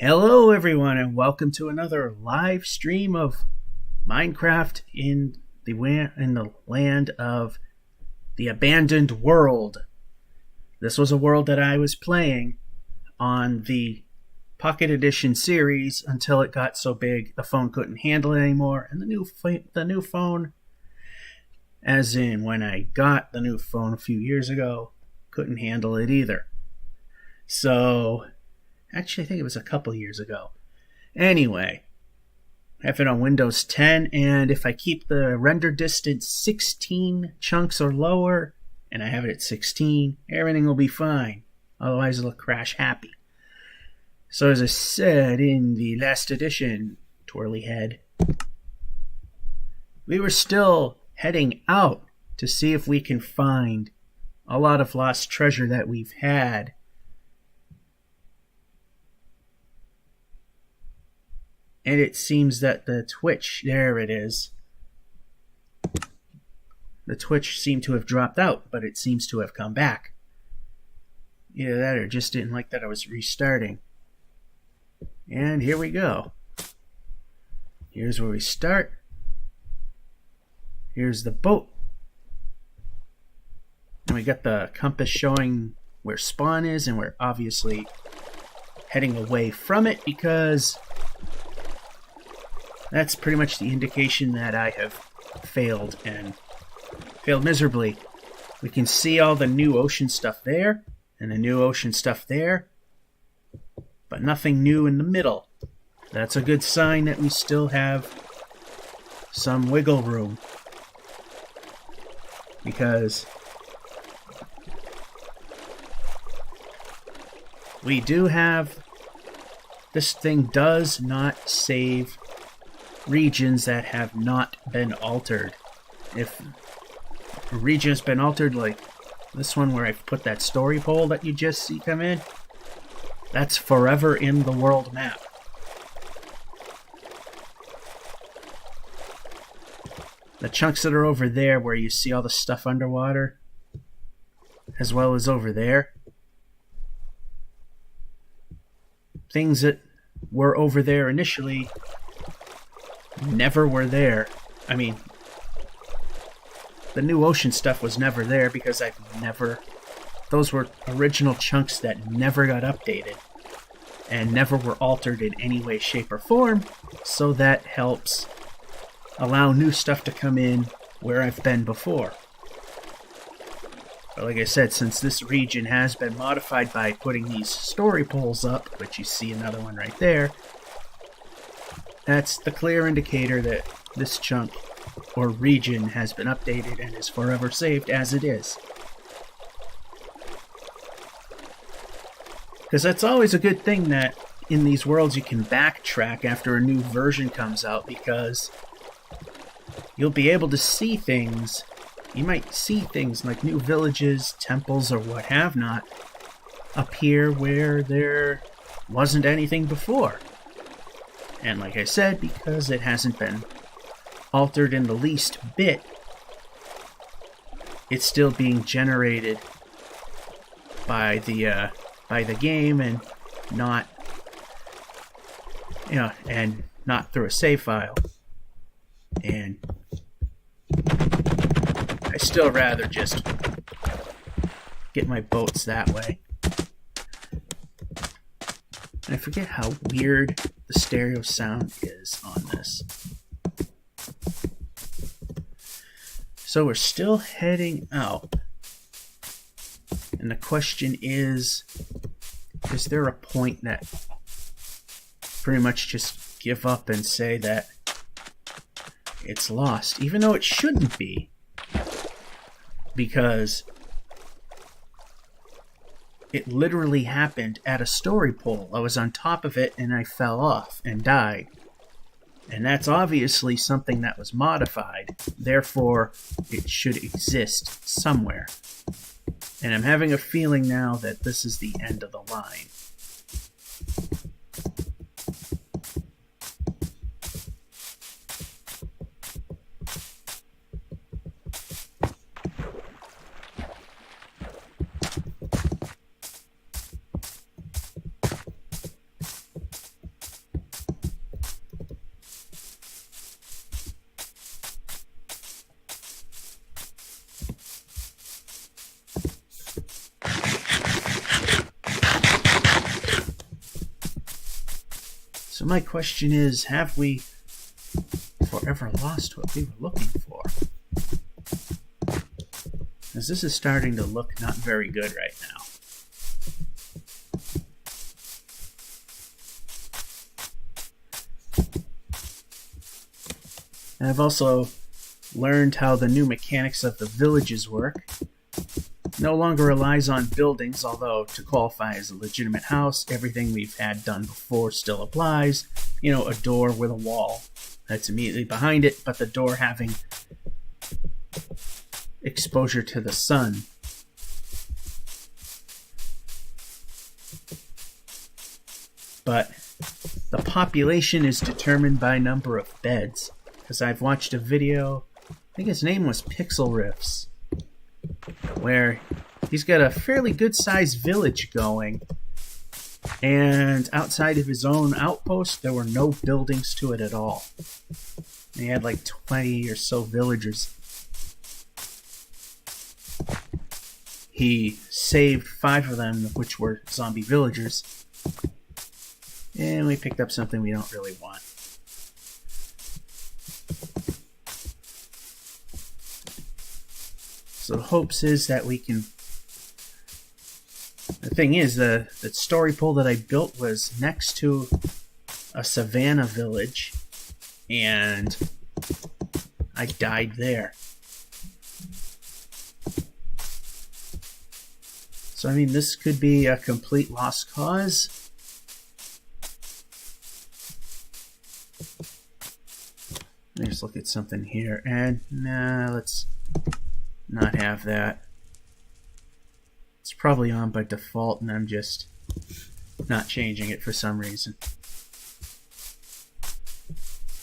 Hello everyone and welcome to another live stream of Minecraft in the land of the abandoned world. This was a world that I was playing on the Pocket Edition series until it got so big the phone couldn't handle it anymore, and the new phone, as in when I got the new phone a few years ago, couldn't handle it either. So actually, I think it was a couple years ago. Anyway, I have it on Windows 10, and if I keep the render distance 16 chunks or lower, and I have it at 16, everything will be fine. Otherwise, it'll crash happy. So as I said in the last edition, Twirly Head, we were still heading out to see if we can find a lot of lost treasure that we've had. And it seems that the Twitch, there it is. The Twitch seemed to have dropped out, but it seems to have come back. Either that or just didn't like that I was restarting. And here we go. Here's where we start. Here's the boat. And we got the compass showing where spawn is, and we're obviously heading away from it because that's pretty much the indication that I have failed, and failed miserably. We can see all the new ocean stuff there, and the new ocean stuff there, but nothing new in the middle. That's a good sign that we still have some wiggle room, because we do have, this thing does not save regions that have not been altered. If a region has been altered, like this one where I've put that story pole that you just see come in, that's forever in the world map. The chunks that are over there where you see all the stuff underwater, as well as over there, things that were over there initially never were there. I mean, the new ocean stuff was never there because those were original chunks that never got updated and never were altered in any way, shape, or form, so that helps allow new stuff to come in where I've been before. But like I said, since this region has been modified by putting these story poles up, which you see another one right there, that's the clear indicator that this chunk or region has been updated and is forever saved as it is. Because that's always a good thing that in these worlds you can backtrack after a new version comes out, because you'll be able to see things. You might see things like new villages, temples, or what have not appear where there wasn't anything before. And like I said, because it hasn't been altered in the least bit, it's still being generated by the game, and not, and not through a save file. And I still rather just get my boats that way. And I forget how weird the stereo sound is on this. So we're still heading out. And the question is there a point that pretty much just give up and say that it's lost? Even though it shouldn't be. Because it literally happened at a story pole. I was on top of it and I fell off and died. And that's obviously something that was modified. Therefore, it should exist somewhere. And I'm having a feeling now that this is the end of the line. So my question is, have we forever lost what we were looking for? Because this is starting to look not very good right now. And I've also learned how the new mechanics of the villages work. No longer relies on buildings, although to qualify as a legitimate house, everything we've had done before still applies. You know, a door with a wall that's immediately behind it, but the door having exposure to the sun. But the population is determined by number of beds. Because I've watched a video, I think his name was Pixel Riffs, where he's got a fairly good-sized village going, and outside of his own outpost, there were no buildings to it at all. He had like 20 or so villagers. He saved 5 of them, which were zombie villagers, and we picked up something we don't really want. So the hopes is that we can... The thing is, the story pole that I built was next to a savannah village, and I died there. So, I mean, this could be a complete lost cause. Let me just look at something here, and let's not have that. It's probably on by default, and I'm just not changing it for some reason.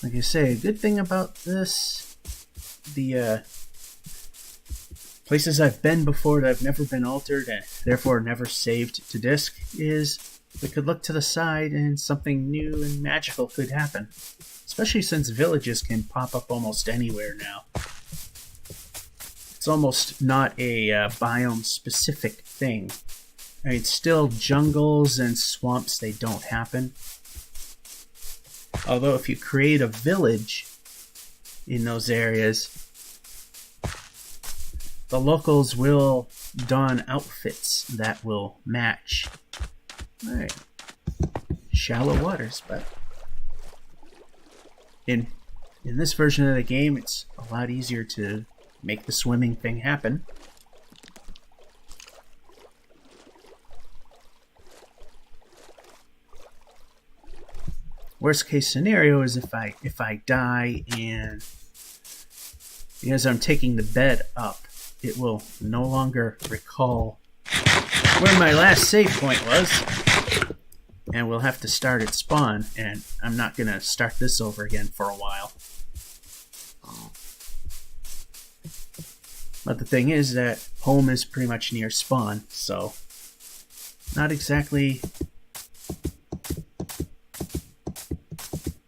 Like I say, a good thing about this, the places I've been before that I've never been altered and therefore never saved to disk, is we could look to the side and something new and magical could happen. Especially since villages can pop up almost anywhere now. It's almost not a biome-specific thing. I mean, still jungles and swamps, they don't happen. Although if you create a village in those areas, the locals will don outfits that will match. Alright. Shallow waters, but in this version of the game, it's a lot easier to make the swimming thing happen. Worst case scenario is if I die and as I'm taking the bed up, it will no longer recall where my last save point was, and we'll have to start at spawn, and I'm not going to start this over again for a while. But the thing is that home is pretty much near spawn, so not exactly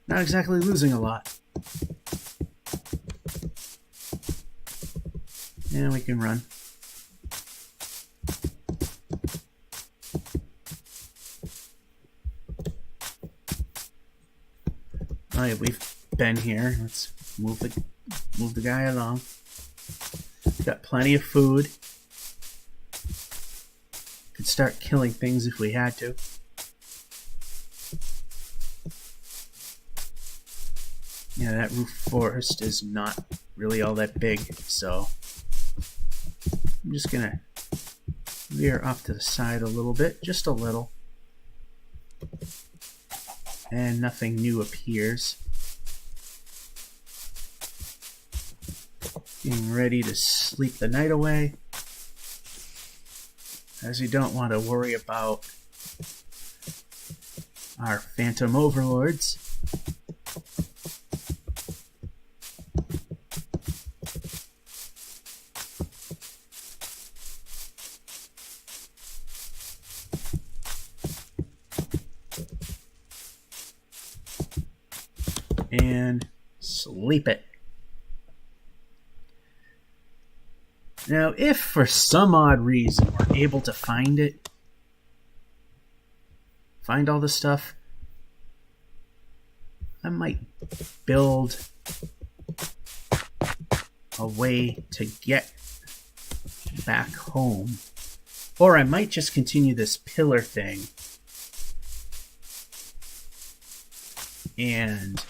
losing a lot. And we can run. Oh yeah, we've been here. Let's move the guy along. Got plenty of food. Could start killing things if we had to. Yeah, that roof forest is not really all that big, so I'm just gonna veer off to the side a little bit, just a little. And nothing new appears. Getting ready to sleep the night away, as we don't want to worry about our phantom overlords. And sleep it. Now, if for some odd reason we're able to find all the stuff, I might build a way to get back home. Or I might just continue this pillar thing. And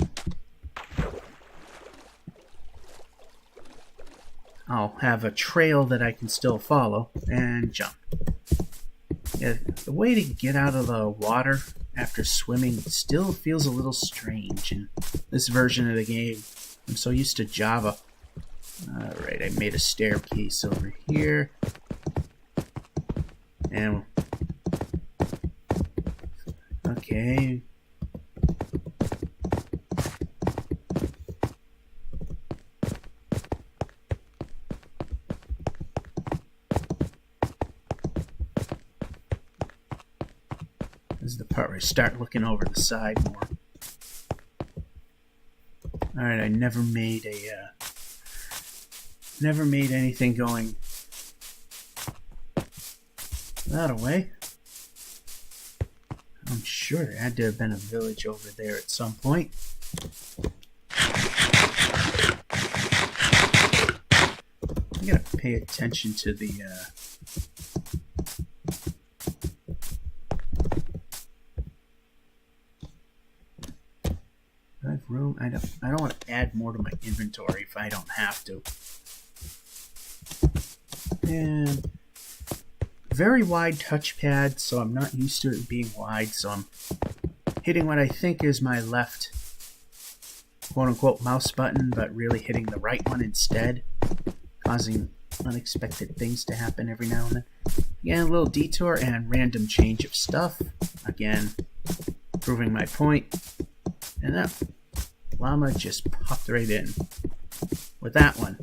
I'll have a trail that I can still follow and jump. Yeah, the way to get out of the water after swimming still feels a little strange in this version of the game. I'm so used to Java. Alright, I made a staircase over here. And okay. This is the part where I start looking over the side more. Alright, I never made anything going that way. I'm sure there had to have been a village over there at some point. I gotta pay attention to the do I have room? I don't want to add more to my inventory if I don't have to. And very wide touchpad, so I'm not used to it being wide, so I'm hitting what I think is my left quote-unquote mouse button, but really hitting the right one instead, causing unexpected things to happen every now and then. Again, a little detour and random change of stuff. Again, proving my point. And that llama just popped right in. With that one,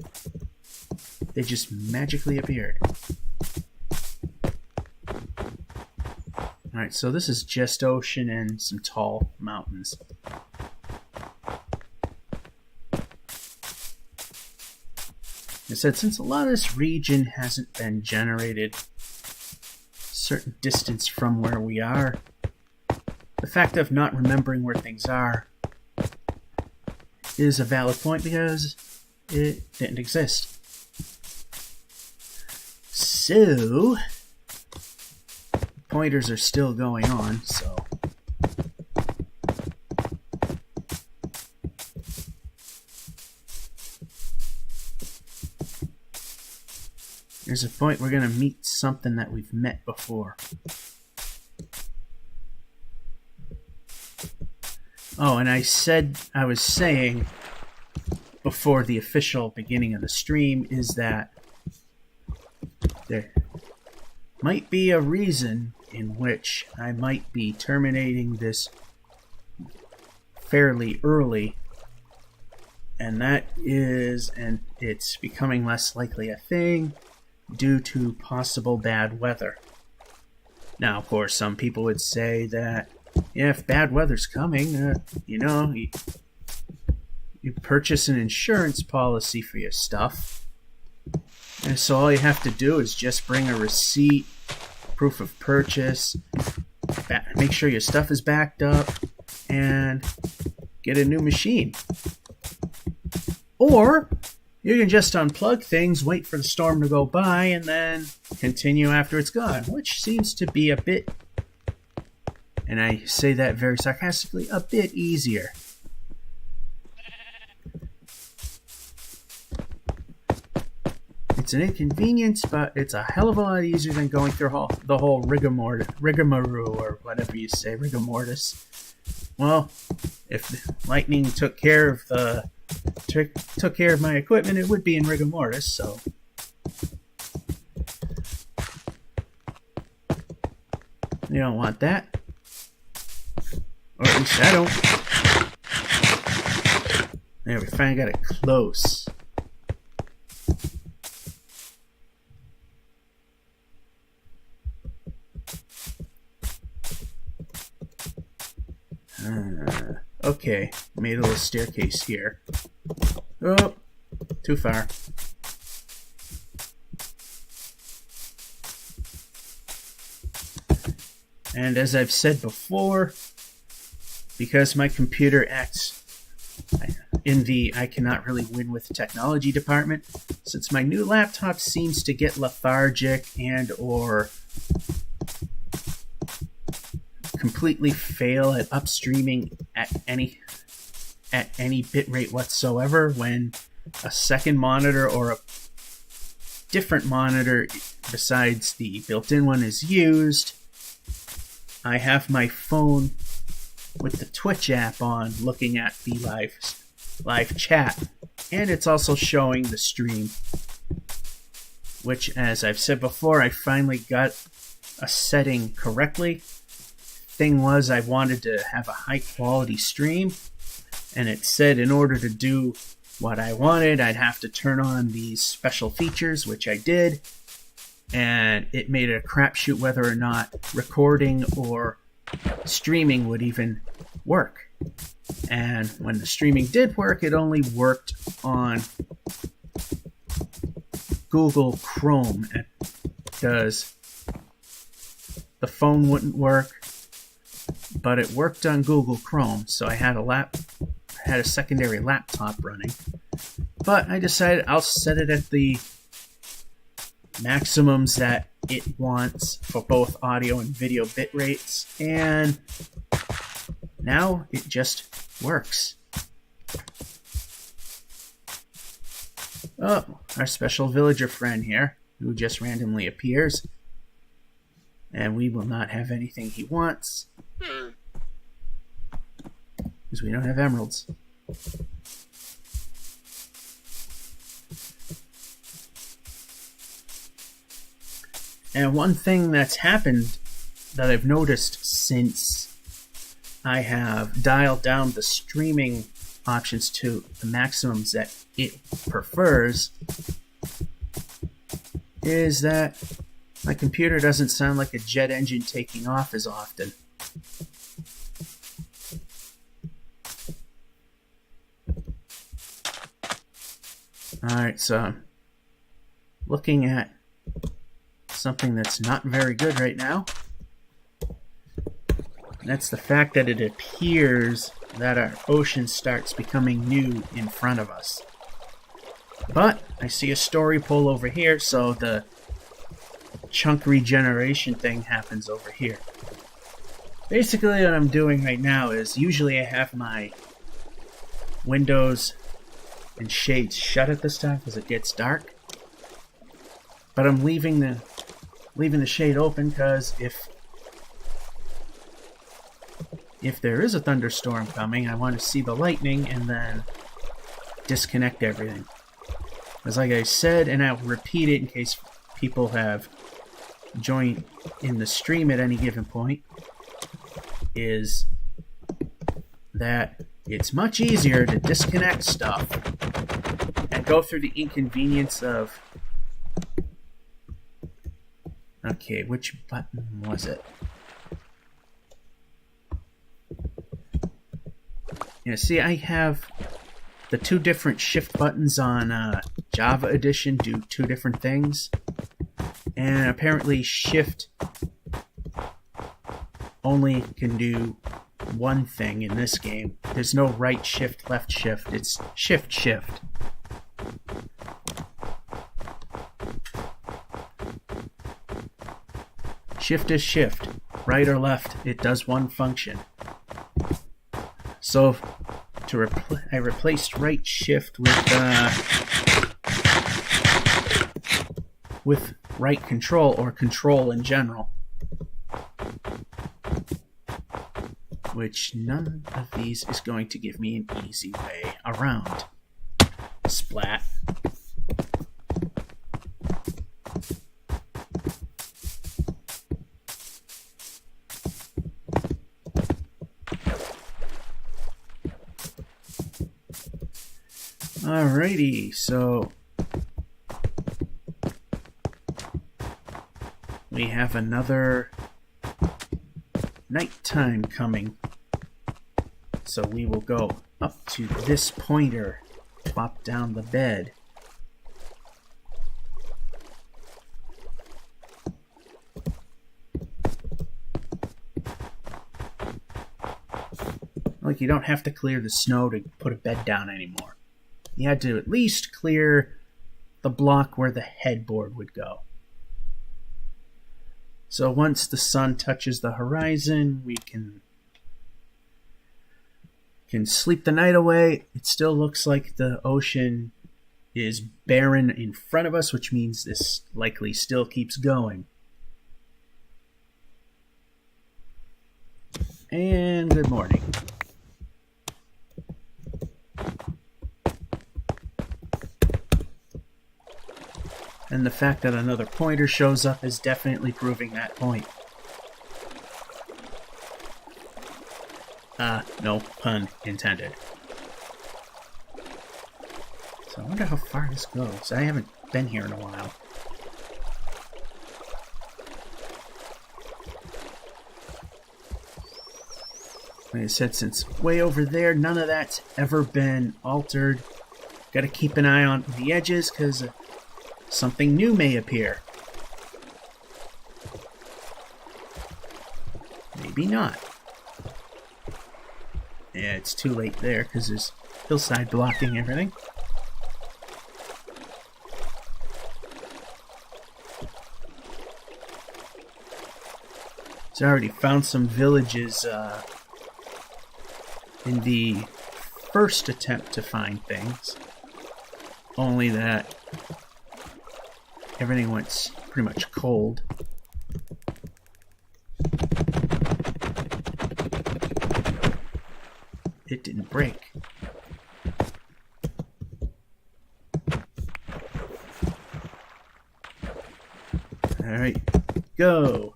they just magically appeared. Alright, so this is just ocean and some tall mountains. I said, since a lot of this region hasn't been generated a certain distance from where we are, the fact of not remembering where things are is a valid point because it didn't exist. So, pointers are still going on, so there's a point we're going to meet something that we've met before. Oh, and I was saying before the official beginning of the stream is that there might be a reason in which I might be terminating this fairly early, and that is, and it's becoming less likely a thing, due to possible bad weather. Now, of course, some people would say that if bad weather's coming, you purchase an insurance policy for your stuff. And so all you have to do is just bring a receipt, proof of purchase, make sure your stuff is backed up, and get a new machine. Or you can just unplug things, wait for the storm to go by, and then continue after it's gone, which seems to be a bit, and I say that very sarcastically, a bit easier. It's an inconvenience, but it's a hell of a lot easier than going through the whole rigmarole, or whatever you say, rigor mortis. Well, if lightning took care of my equipment, it would be in rigor mortis, so you don't want that. Or at least I don't. There, we finally got it close. Okay, made a little staircase here. Oh, too far. And as I've said before, because my computer acts in the I cannot really win with technology department, since my new laptop seems to get lethargic and or completely fail at upstreaming at any bitrate whatsoever when a second monitor or a different monitor besides the built-in one is used. I have my phone with the Twitch app on looking at the live chat, and it's also showing the stream, which, as I've said before, I finally got a setting correctly. Thing was, I wanted to have a high quality stream, and it said in order to do what I wanted, I'd have to turn on these special features, which I did, and it made it a crapshoot whether or not recording or streaming would even work. And when the streaming did work, it only worked on Google Chrome, because the phone wouldn't work, but it worked on Google Chrome. So I had a secondary laptop running, but I decided I'll set it at the maximums that it wants for both audio and video bit rates, and now it just works. Oh, our special villager friend here, who just randomly appears, and we will not have anything he wants, because we don't have emeralds. And one thing that's happened that I've noticed since I have dialed down the streaming options to the maximums that it prefers is that my computer doesn't sound like a jet engine taking off as often. Alright, so I'm looking at something that's not very good right now. That's the fact that it appears that our ocean starts becoming new in front of us. But I see a story pole over here, so the chunk regeneration thing happens over here. Basically what I'm doing right now is, usually I have my windows and shades shut at this time because it gets dark. But I'm leaving the shade open because if there is a thunderstorm coming, I want to see the lightning and then disconnect everything. As like I said, and I'll repeat it in case people have joined in the stream at any given point, is that it's much easier to disconnect stuff and go through the inconvenience of... Okay, which button was it? Yeah, see, I have the two different shift buttons on Java Edition do two different things. And apparently shift only can do one thing in this game. There's no right shift, left shift. It's shift, shift. Shift is shift. Right or left, it does one function. So I replaced right shift with right control, or control in general. Which none of these is going to give me an easy way around. Splat. Alrighty, so we have another nighttime coming. So we will go up to this pointer, plop down the bed. Like, you don't have to clear the snow to put a bed down anymore. You had to at least clear the block where the headboard would go. So once the sun touches the horizon, we can sleep the night away. It still looks like the ocean is barren in front of us, which means this likely still keeps going. And good morning. And the fact that another pointer shows up is definitely proving that point. No pun intended. So I wonder how far this goes. I haven't been here in a while. Like I said, since way over there, none of that's ever been altered. Gotta keep an eye on the edges, because something new may appear. Maybe not. Yeah, it's too late there because there's hillside blocking everything. So I already found some villages in the first attempt to find things. Only that everything went pretty much cold. It didn't break. Alright, go!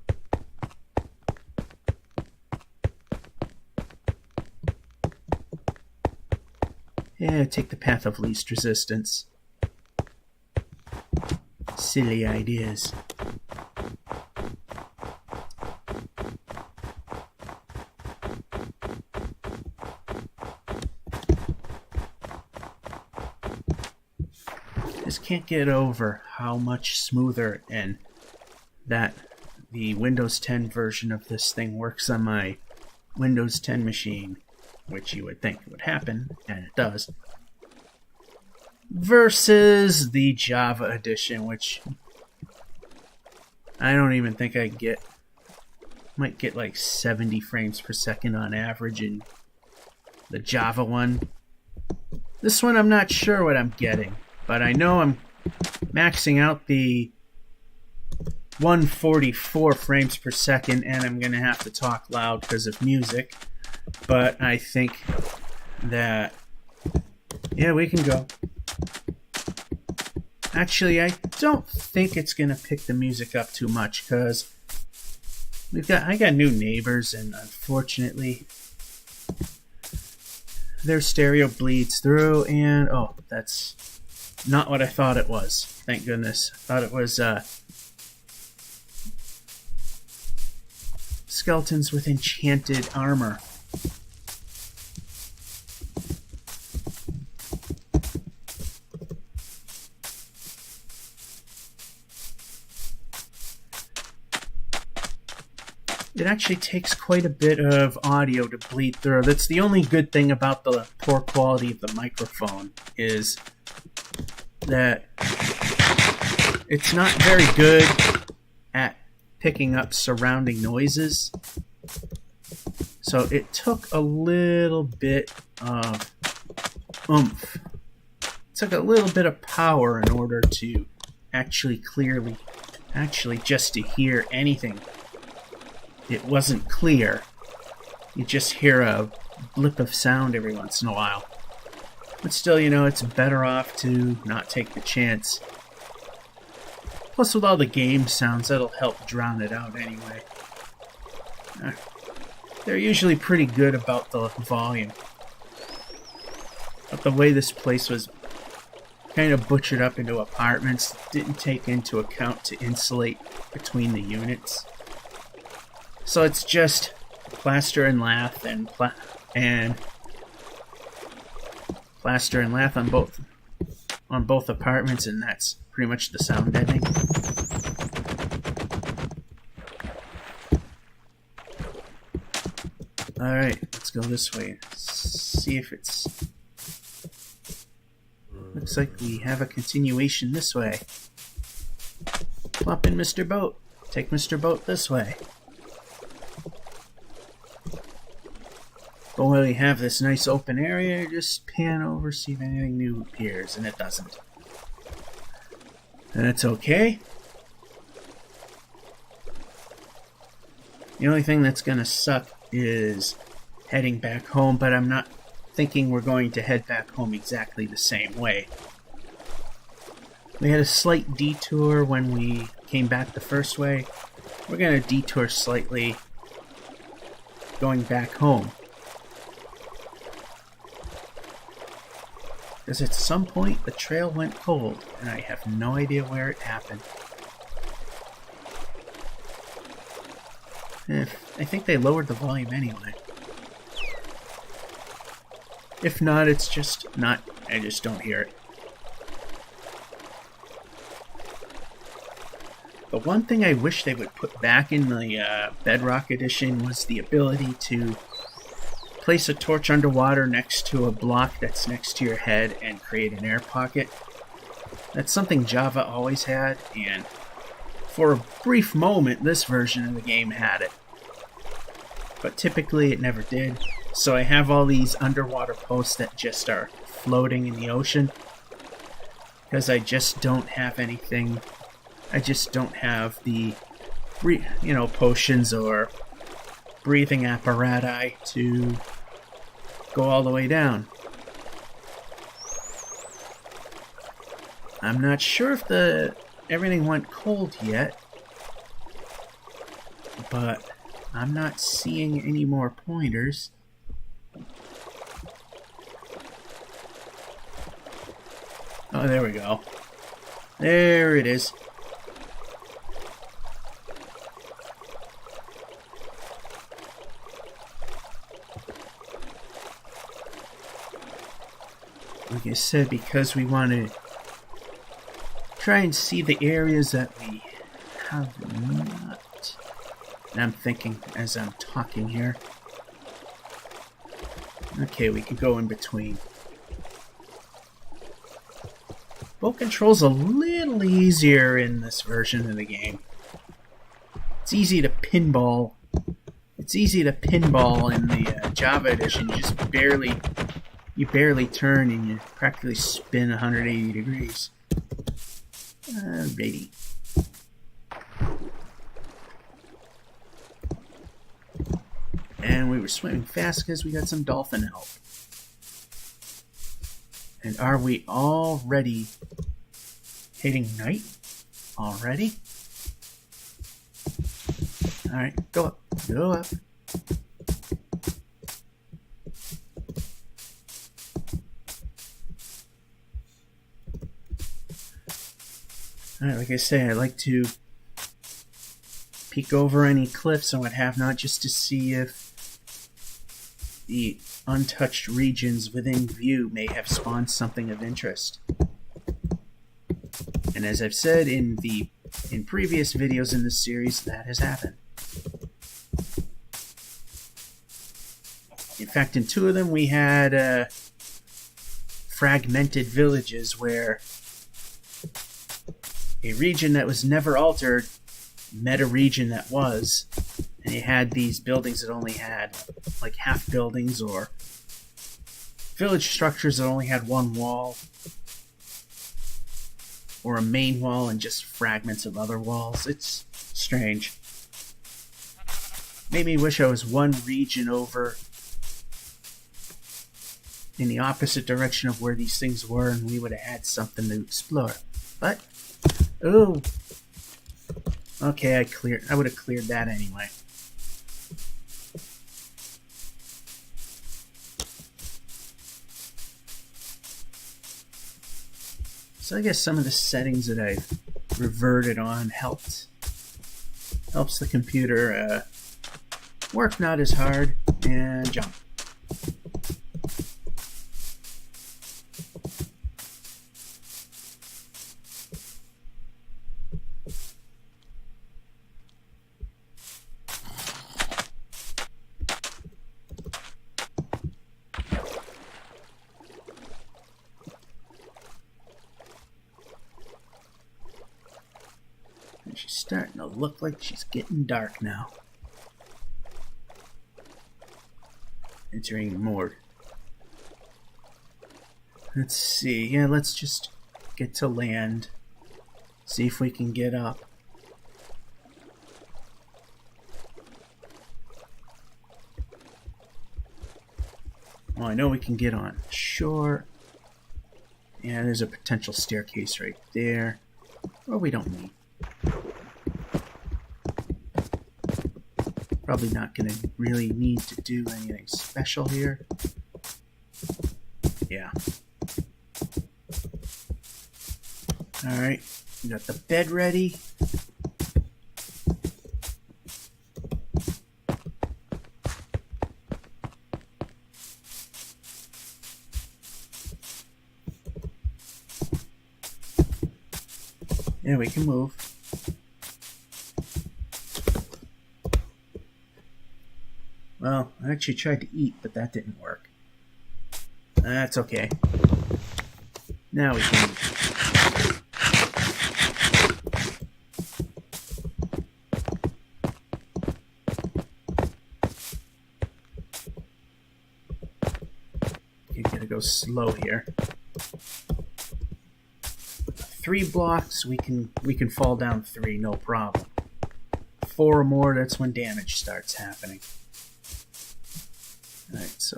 Yeah, take the path of least resistance. Silly ideas. Just can't get over how much smoother and that the Windows 10 version of this thing works on my Windows 10 machine, which you would think would happen, and it does, versus the Java edition, which I don't even think I get. Might get like 70 frames per second on average in the Java one. This one I'm not sure what I'm getting, but I know I'm maxing out the 144 frames per second, and I'm going to have to talk loud because of music. But I think that, yeah, we can go. Actually, I don't think it's going to pick the music up too much because I got new neighbors, and unfortunately their stereo bleeds through, and oh, that's not what I thought it was. Thank goodness. I thought it was skeletons with enchanted armor. It actually takes quite a bit of audio to bleed through. That's the only good thing about the poor quality of the microphone, is that it's not very good at picking up surrounding noises. So it took a little bit of oomph. It took a little bit of power in order to actually just to hear anything. It wasn't clear. You just hear a blip of sound every once in a while. But still, it's better off to not take the chance. Plus, with all the game sounds, that'll help drown it out anyway. They're usually pretty good about the volume. But the way this place was kind of butchered up into apartments didn't take into account to insulate between the units. So it's just plaster and lath and plaster and lath on both apartments, and that's pretty much the sound deadening. Alright, let's Let's go this way. See if it's... Looks like we have a continuation this way. Plop in Mr. Boat. Take Mr. Boat this way. But when we have this nice open area, just pan over, see if anything new appears, and it doesn't. That's okay. The only thing that's gonna suck is heading back home, but I'm not thinking we're going to head back home exactly the same way. We had a slight detour when we came back the first way. We're gonna detour slightly going back home. Because at some point the trail went cold, and I have no idea where it happened. I think they lowered the volume anyway. If not, it's just not... I just don't hear it. The one thing I wish they would put back in the Bedrock Edition was the ability to place a torch underwater next to a block that's next to your head and create an air pocket. That's something Java always had, and for a brief moment, this version of the game had it. But typically, it never did. So I have all these underwater posts that just are floating in the ocean. Because I just don't have anything. I just don't have the, potions or breathing apparatus to go all the way down. I'm not sure if everything went cold yet, but I'm not seeing any more pointers. Oh, there we go. There it is. Like I said, because we want to try and see the areas that we have not. And I'm thinking as I'm talking here. Okay, we could go in between. Boat control's a little easier in this version of the game. It's easy to pinball. It's easy to pinball in the Java edition. You barely turn and you practically spin 180 degrees. Alrighty. And we were swimming fast because we got some dolphin help. And are we already hitting night? Already? Alright, go up. Go up. Alright, like I say, I like to peek over any cliffs and what have not, just to see if the untouched regions within view may have spawned something of interest. And as I've said in previous videos in this series, that has happened. In fact, in 2 of them we had fragmented villages where a region that was never altered met a region that was, and you had these buildings that only had like half buildings, or village structures that only had one wall, or a main wall and just fragments of other walls. It's strange. Made me wish I was one region over in the opposite direction of where these things were, and we would have had something to explore. But oh, okay, I would have cleared that anyway. So I guess some of the settings that I've reverted on helps the computer work not as hard and jump. starting to look like she's getting dark now. Entering more. Let's see. Yeah, let's just get to land. See if we can get up. Well, I know we can get on shore. Yeah, there's a potential staircase right there. Well, we don't need. Probably not going to really need to do anything special here. Yeah. Alright, we got the bed ready. Yeah, we can move. Well, I actually tried to eat, but that didn't work. That's okay. Now we can move. You gotta go slow here. 3 blocks, we can fall down 3, no problem. 4 or more, that's when damage starts happening. Alright, so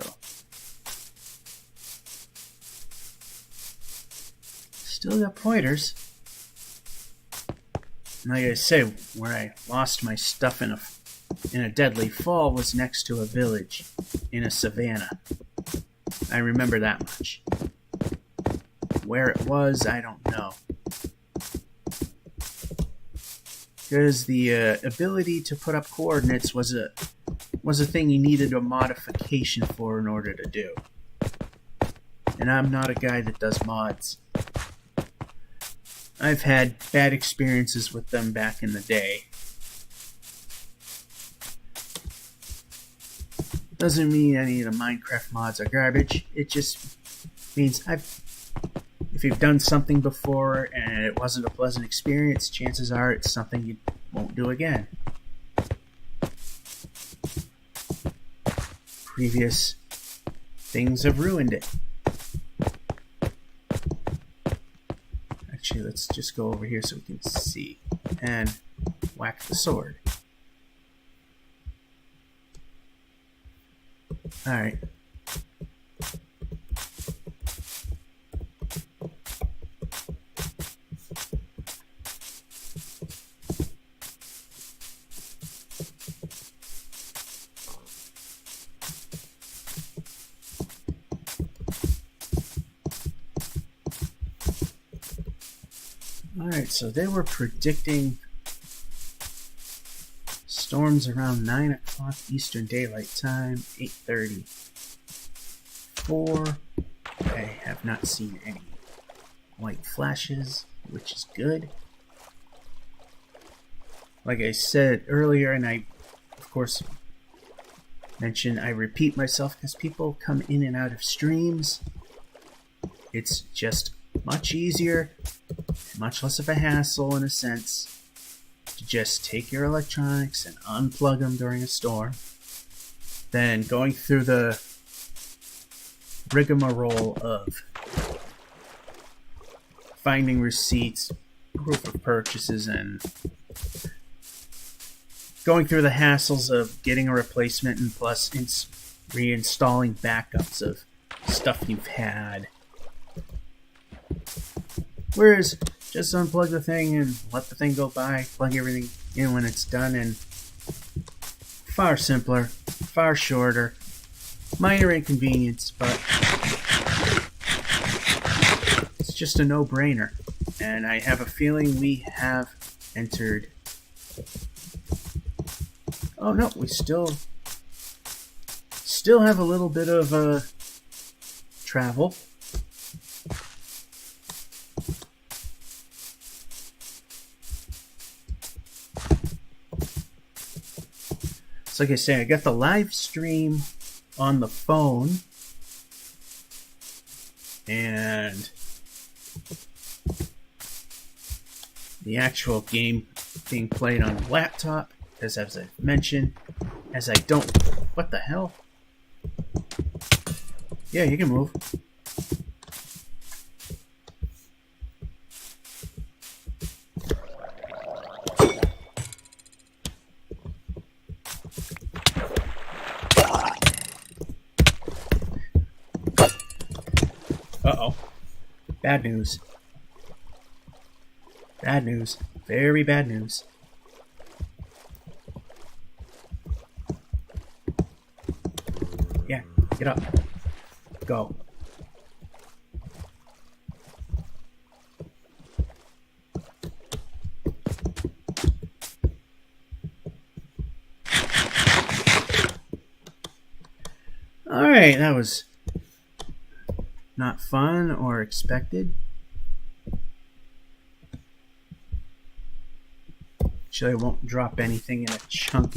still got pointers. Like I say, where I lost my stuff in a deadly fall was next to a village in a savanna. I remember that much. Where it was, I don't know. Because the ability to put up coordinates was a thing you needed a modification for in order to do. And I'm not a guy that does mods. I've had bad experiences with them back in the day. Doesn't mean any of the Minecraft mods are garbage. It just means if you've done something before and it wasn't a pleasant experience, chances are it's something you won't do again. Previous things have ruined it. Actually, let's just go over here so we can see. And whack the sword. Alright. Alright, so they were predicting storms around 9 o'clock Eastern Daylight Time, 8:30. 4. I have not seen any white flashes, which is good. Like I said earlier, and I, of course, mentioned I repeat myself because people come in and out of streams. It's just much easier, much less of a hassle in a sense, to just take your electronics and unplug them during a storm, than going through the rigmarole of finding receipts, proof of purchases, and going through the hassles of getting a replacement and plus reinstalling backups of stuff you've had. Whereas, just unplug the thing and let the thing go by, plug everything in when it's done, and far simpler, far shorter, minor inconvenience, but it's just a no-brainer. And I have a feeling we have entered... Oh no, we still have a little bit of travel. So like I say, I got the live stream on the phone, and the actual game being played on a laptop, because as I mentioned, as I don't... What the hell? Yeah, you can move. Uh-oh. Bad news. Bad news. Very bad news. Yeah, get up. Go. Alright, that was not fun or expected. Actually, I won't drop anything in a chunk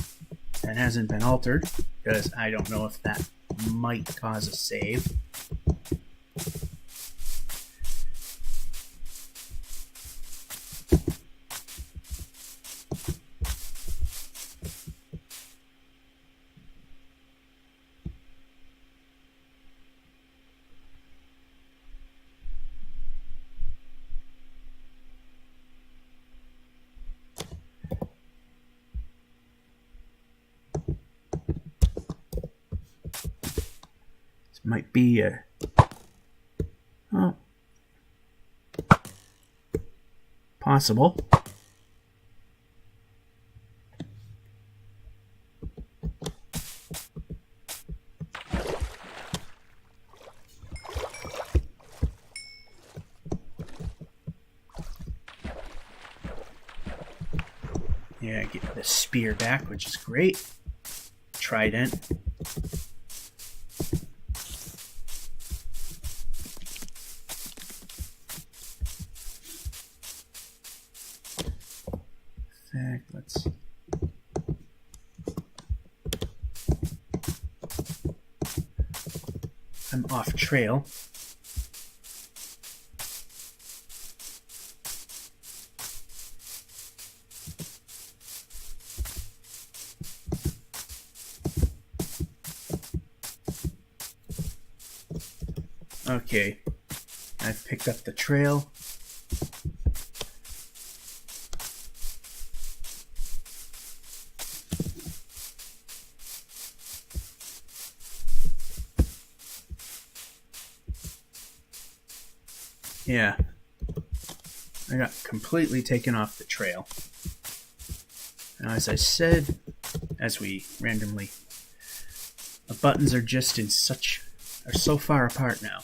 that hasn't been altered, because I don't know if that might cause a save. Might be possible. Yeah, get the spear back, which is great. Trident. Let's I'm off trail. Okay, I've picked up the trail. Yeah, I got completely taken off the trail. Now, as I said, as we randomly, the buttons are just are so far apart now.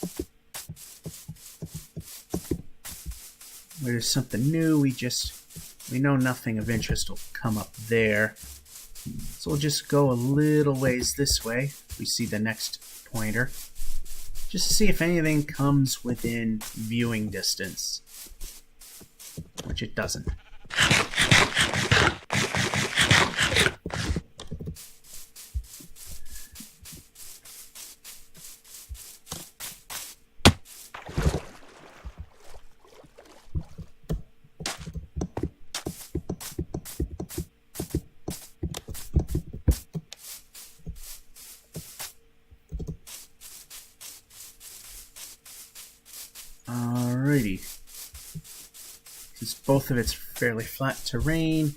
Where there's something new, we know nothing of interest will come up there. So we'll just go a little ways this way. We see the next pointer. Just to see if anything comes within viewing distance. Which it doesn't. Alrighty. Since both of it's fairly flat terrain,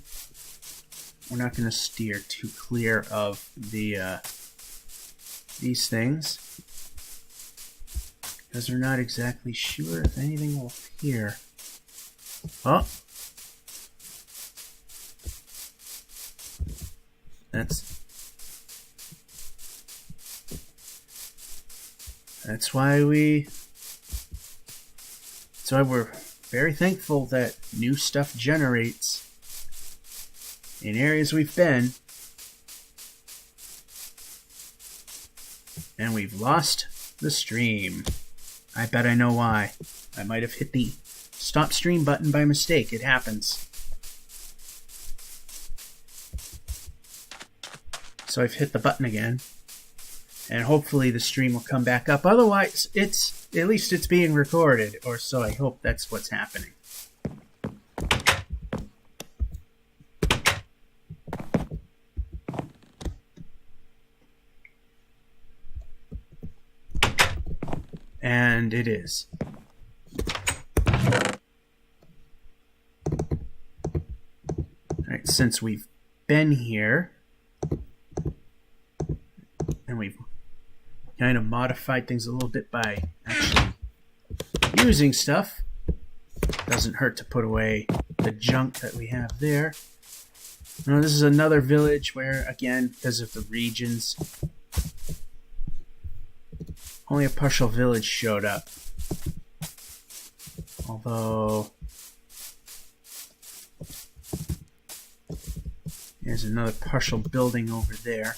we're not going to steer too clear of the these things, because we're not exactly sure if anything will appear. Oh! That's why we're very thankful that new stuff generates in areas we've been. And we've lost the stream. I bet I know why. I might have hit the stop stream button by mistake. It happens. So I've hit the button again. And hopefully the stream will come back up. Otherwise, at least it's being recorded, or so I hope that's what's happening. And it is. Alright, since we've been here, and we've kind of modified things a little bit by actually using stuff, doesn't hurt to put away the junk that we have there. Now, this is another village where, again, because of the regions, only a partial village showed up. Although, there's another partial building over there.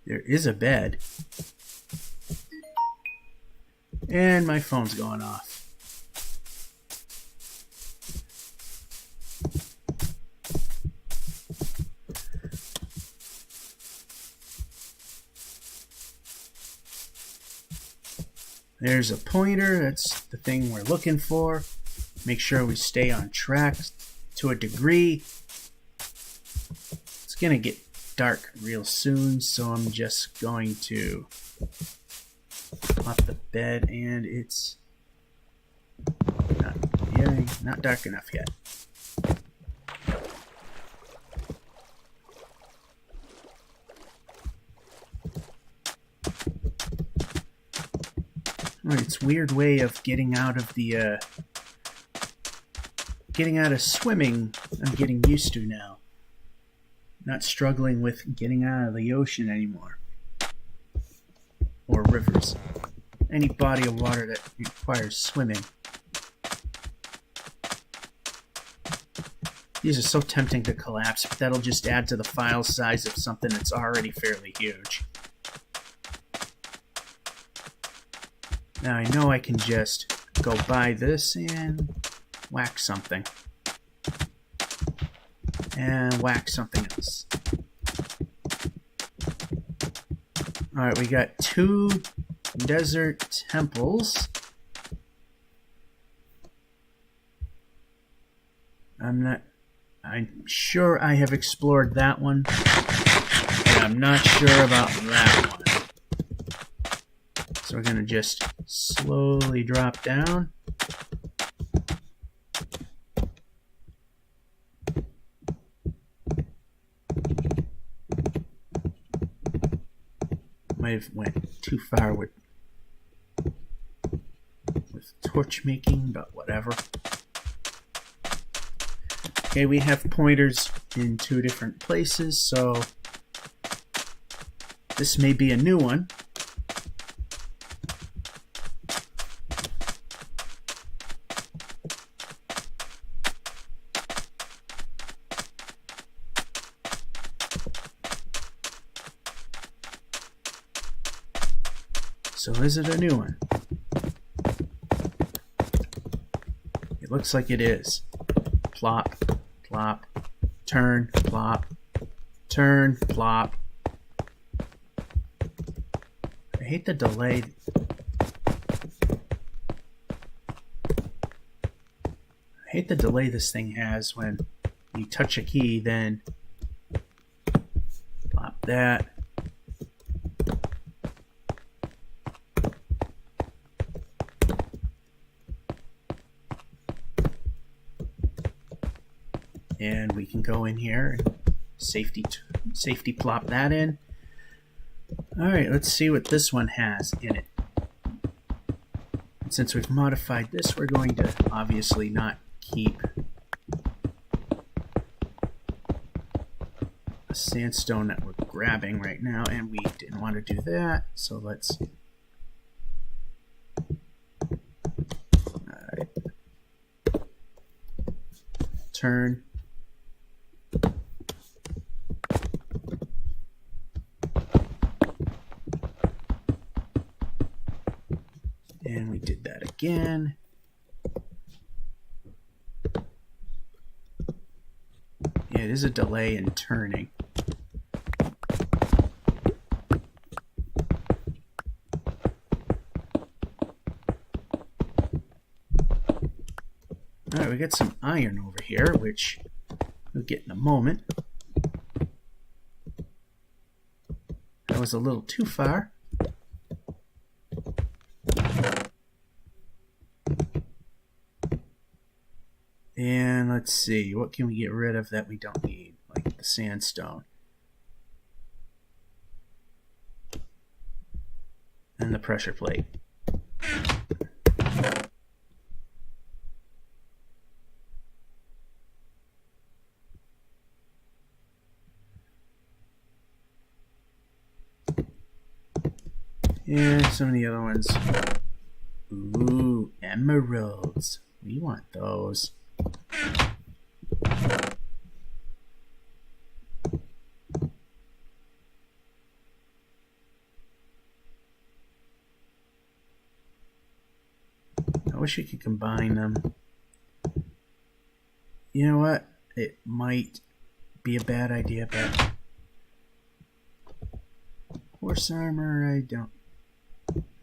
There is a bed. And my phone's going off. There's a pointer. That's the thing we're looking for. Make sure we stay on track to a degree. It's going to get dark real soon, so I'm just going to off the bed, and it's not dark enough yet. Alright, it's a weird way of getting out of the getting out of swimming. I'm getting used to now. Not struggling with getting out of the ocean anymore. Or rivers. Any body of water that requires swimming. These are so tempting to collapse, but that'll just add to the file size of something that's already fairly huge. Now I know I can just go by this and whack something. And whack something else. Alright, we got 2 desert temples. I'm sure I have explored that one, but I'm not sure about that one. So we're going to just slowly drop down. Might have went too far with torch making, but whatever. Okay, we have pointers in 2 different places, so this may be a new one. So is it a new one? It looks like it is. Plop, plop, turn, plop, turn, plop. I hate the delay. I hate the delay this thing has when you touch a key, then plop that. And we can go in here and safety plop that in. Alright, let's see what this one has in it. And since we've modified this, we're going to obviously not keep a sandstone that we're grabbing right now, and we didn't want to do that, so let's... Alright. Turn. And we did that again. Yeah, it is a delay in turning. Alright, we got some iron over here, which we'll get in a moment. That was a little too far. And let's see, what can we get rid of that we don't need? Like the sandstone. And the pressure plate. And some of the other ones. Ooh, emeralds. We want those. I wish we could combine them. You know what? It might be a bad idea, but horse armor, I don't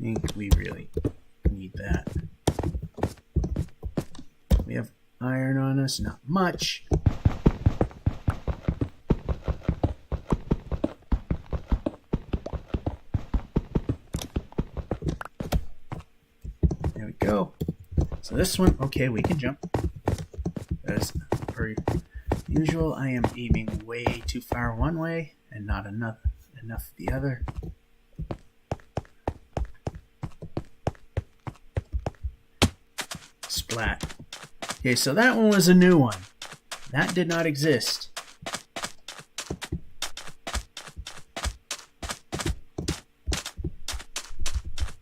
think we really need that. We have iron on us, not much. There we go. So this one, okay, we can jump. As per usual, I am aiming way too far one way and not enough the other. Splat. Okay, so that one was a new one. That did not exist.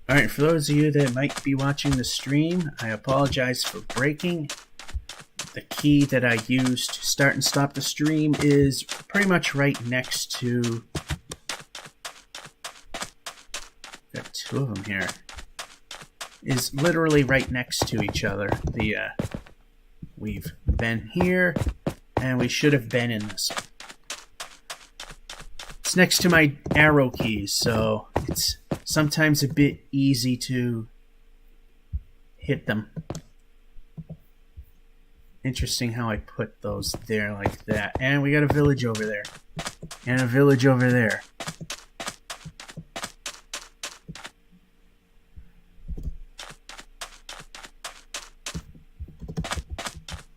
Alright, for those of you that might be watching the stream, I apologize for breaking. The key that I used to start and stop the stream is pretty much right next to... Got two of them here. Is literally right next to each other. We've been here, and we should have been in this one. It's next to my arrow keys, so it's sometimes a bit easy to hit them. Interesting how I put those there like that. And we got a village over there. And a village over there.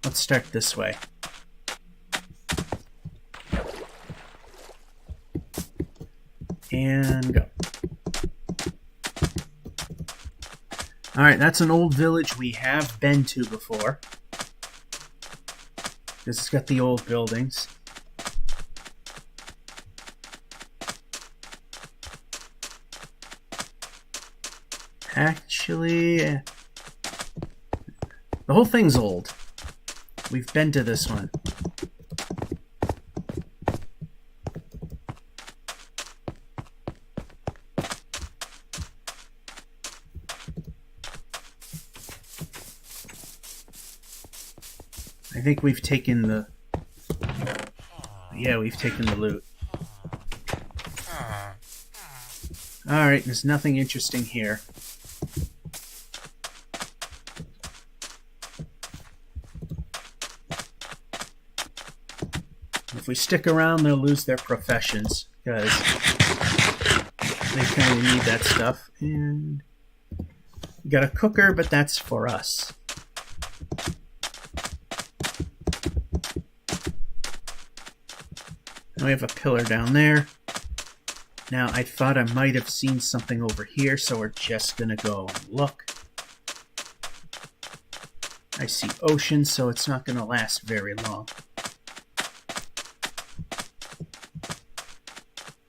Let's start this way. And go. Alright, that's an old village we have been to before. This has got the old buildings. Actually, the whole thing's old. We've been to this one. I think we've taken the... Yeah, we've taken the loot. Alright, there's nothing interesting here. If we stick around, they'll lose their professions, because they kind of need that stuff. And we got a cooker, but that's for us. And we have a pillar down there. Now, I thought I might have seen something over here, so we're just gonna go look. I see ocean, so it's not gonna last very long.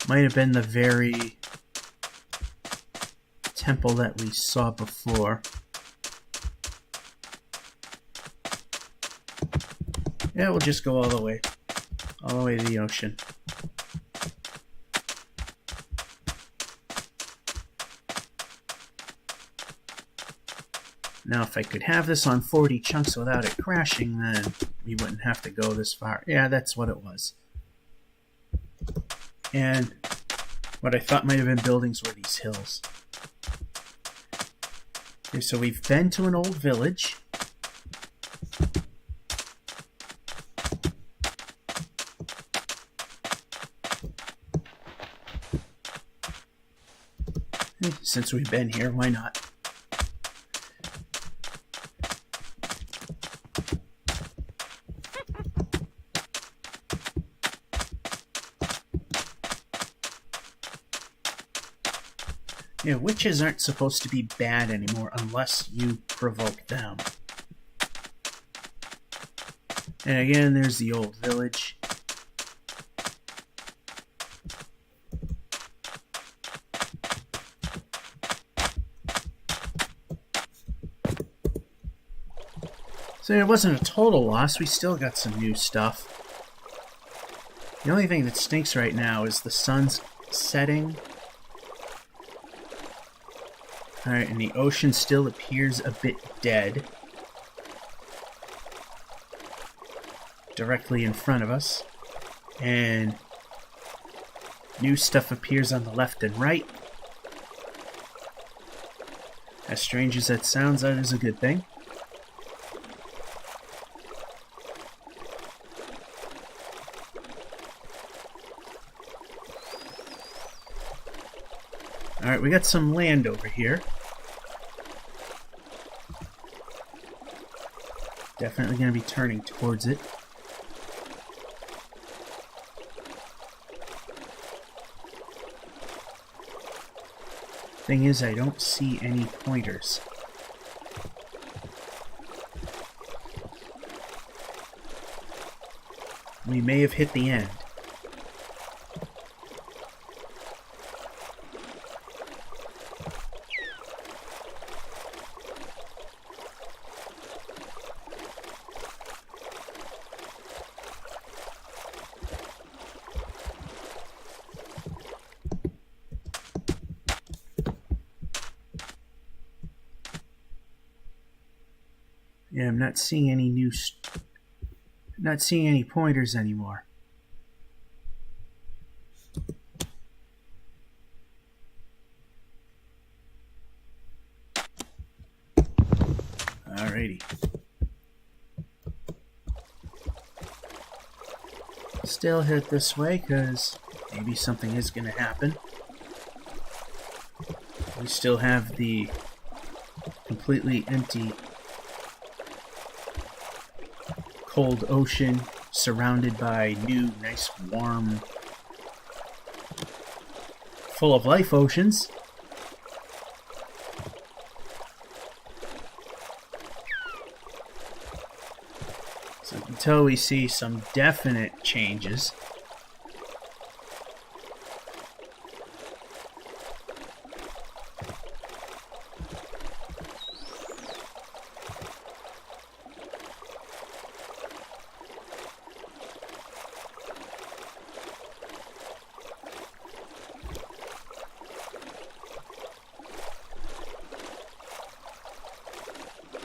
Might have been the very temple that we saw before. Yeah, we'll just go all the way to the ocean. Now, if I could have this on 40 chunks without it crashing, then we wouldn't have to go this far. Yeah, that's what it was. And what I thought might have been buildings were these hills. Okay, so we've been to an old village. Since we've been here, why not? Yeah, witches aren't supposed to be bad anymore unless you provoke them. And again, there's the old village. So it wasn't a total loss. We still got some new stuff. The only thing that stinks right now is the sun's setting. Alright, and the ocean still appears a bit dead. Directly in front of us. And new stuff appears on the left and right. As strange as that sounds, that is a good thing. Alright, we got some land over here. Definitely going to be turning towards it. Thing is, I don't see any pointers. We may have hit the end. Yeah, I'm not seeing any not seeing any pointers anymore. Alrighty. Still head this way, because maybe something is going to happen. We still have the completely empty cold ocean surrounded by new, nice, warm, full of life oceans. So until we see some definite changes,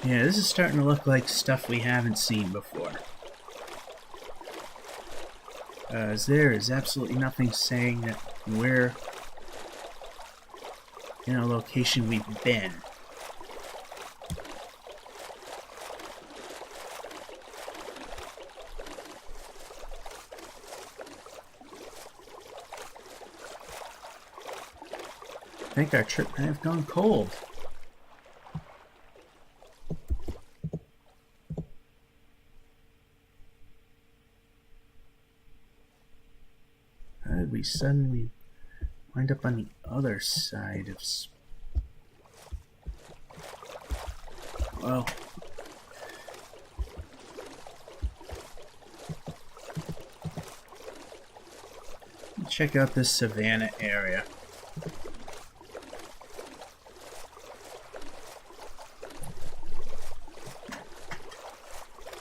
yeah, this is starting to look like stuff we haven't seen before. As there is absolutely nothing saying that we're in a location we've been. I think our trip may have gone cold. How did we suddenly wind up on the other side of... Well... check out this savanna area.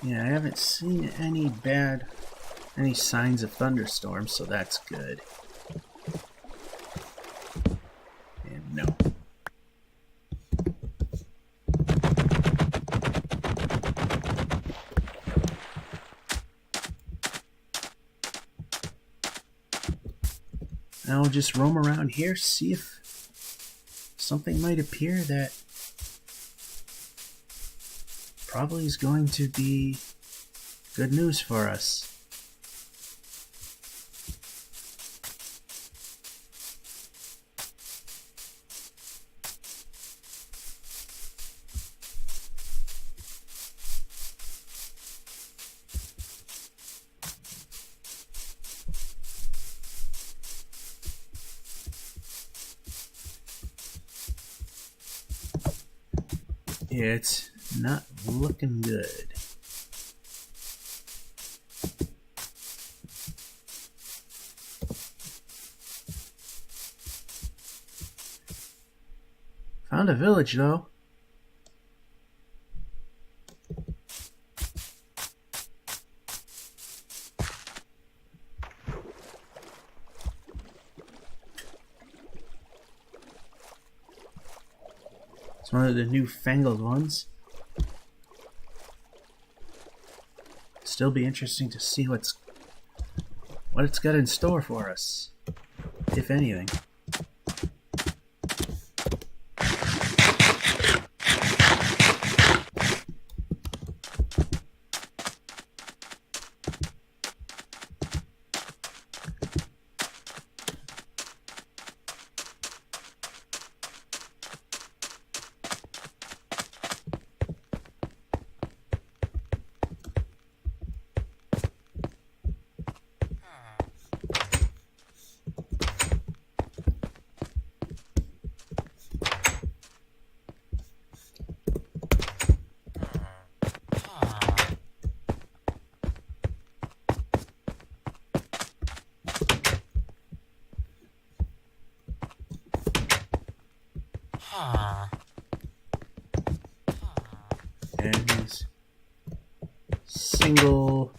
Yeah, I haven't seen any signs of thunderstorms, so that's good. And no. Now we'll just roam around here, see if something might appear that probably is going to be good news for us. Yeah, it's not looking good. Found a village, though. It's one of the newfangled ones. Still be interesting to see what it's got in store for us, if anything. And these single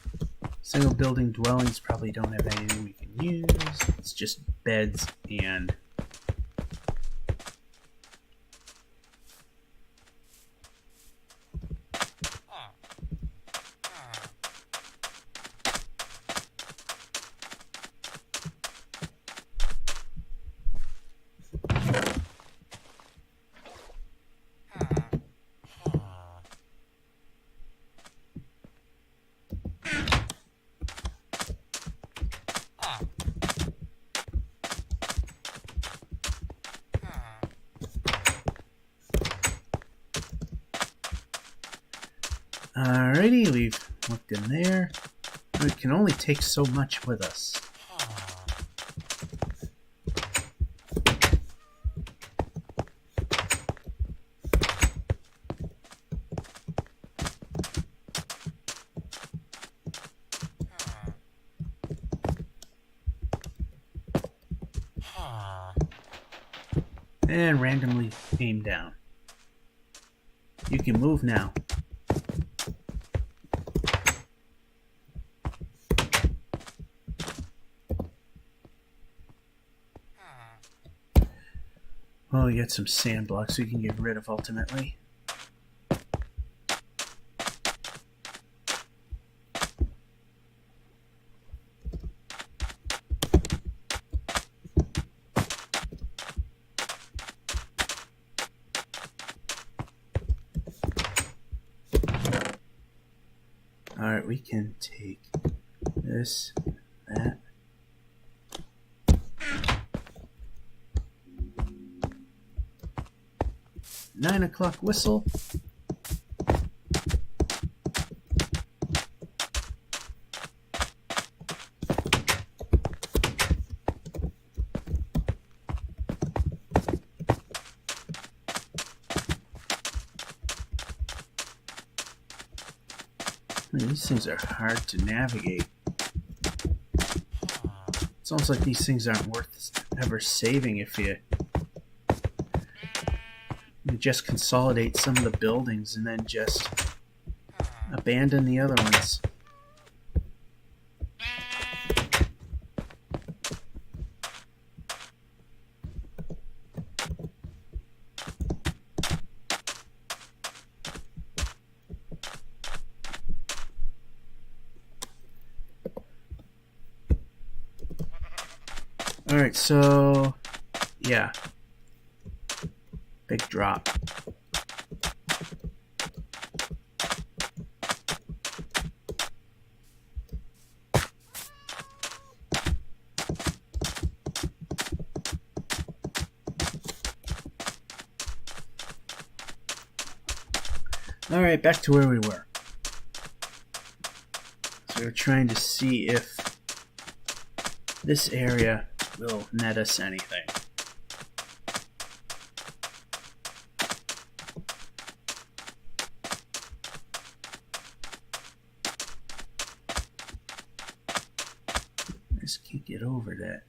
building dwellings probably don't have anything we can use. It's just beds and alrighty, we've looked in there. We can only take so much with us. And randomly aim down. You can move now. Oh, we got some sand blocks we can get rid of ultimately. Alright, we can take this, that. Nine o'clock whistle. These things are hard to navigate. It's almost like these things aren't worth ever saving if you just consolidate some of the buildings and then just abandon the other ones. Alright, so yeah. Big drop. Alright, back to where we were. So we're trying to see if this area will net us anything. just can't get over that.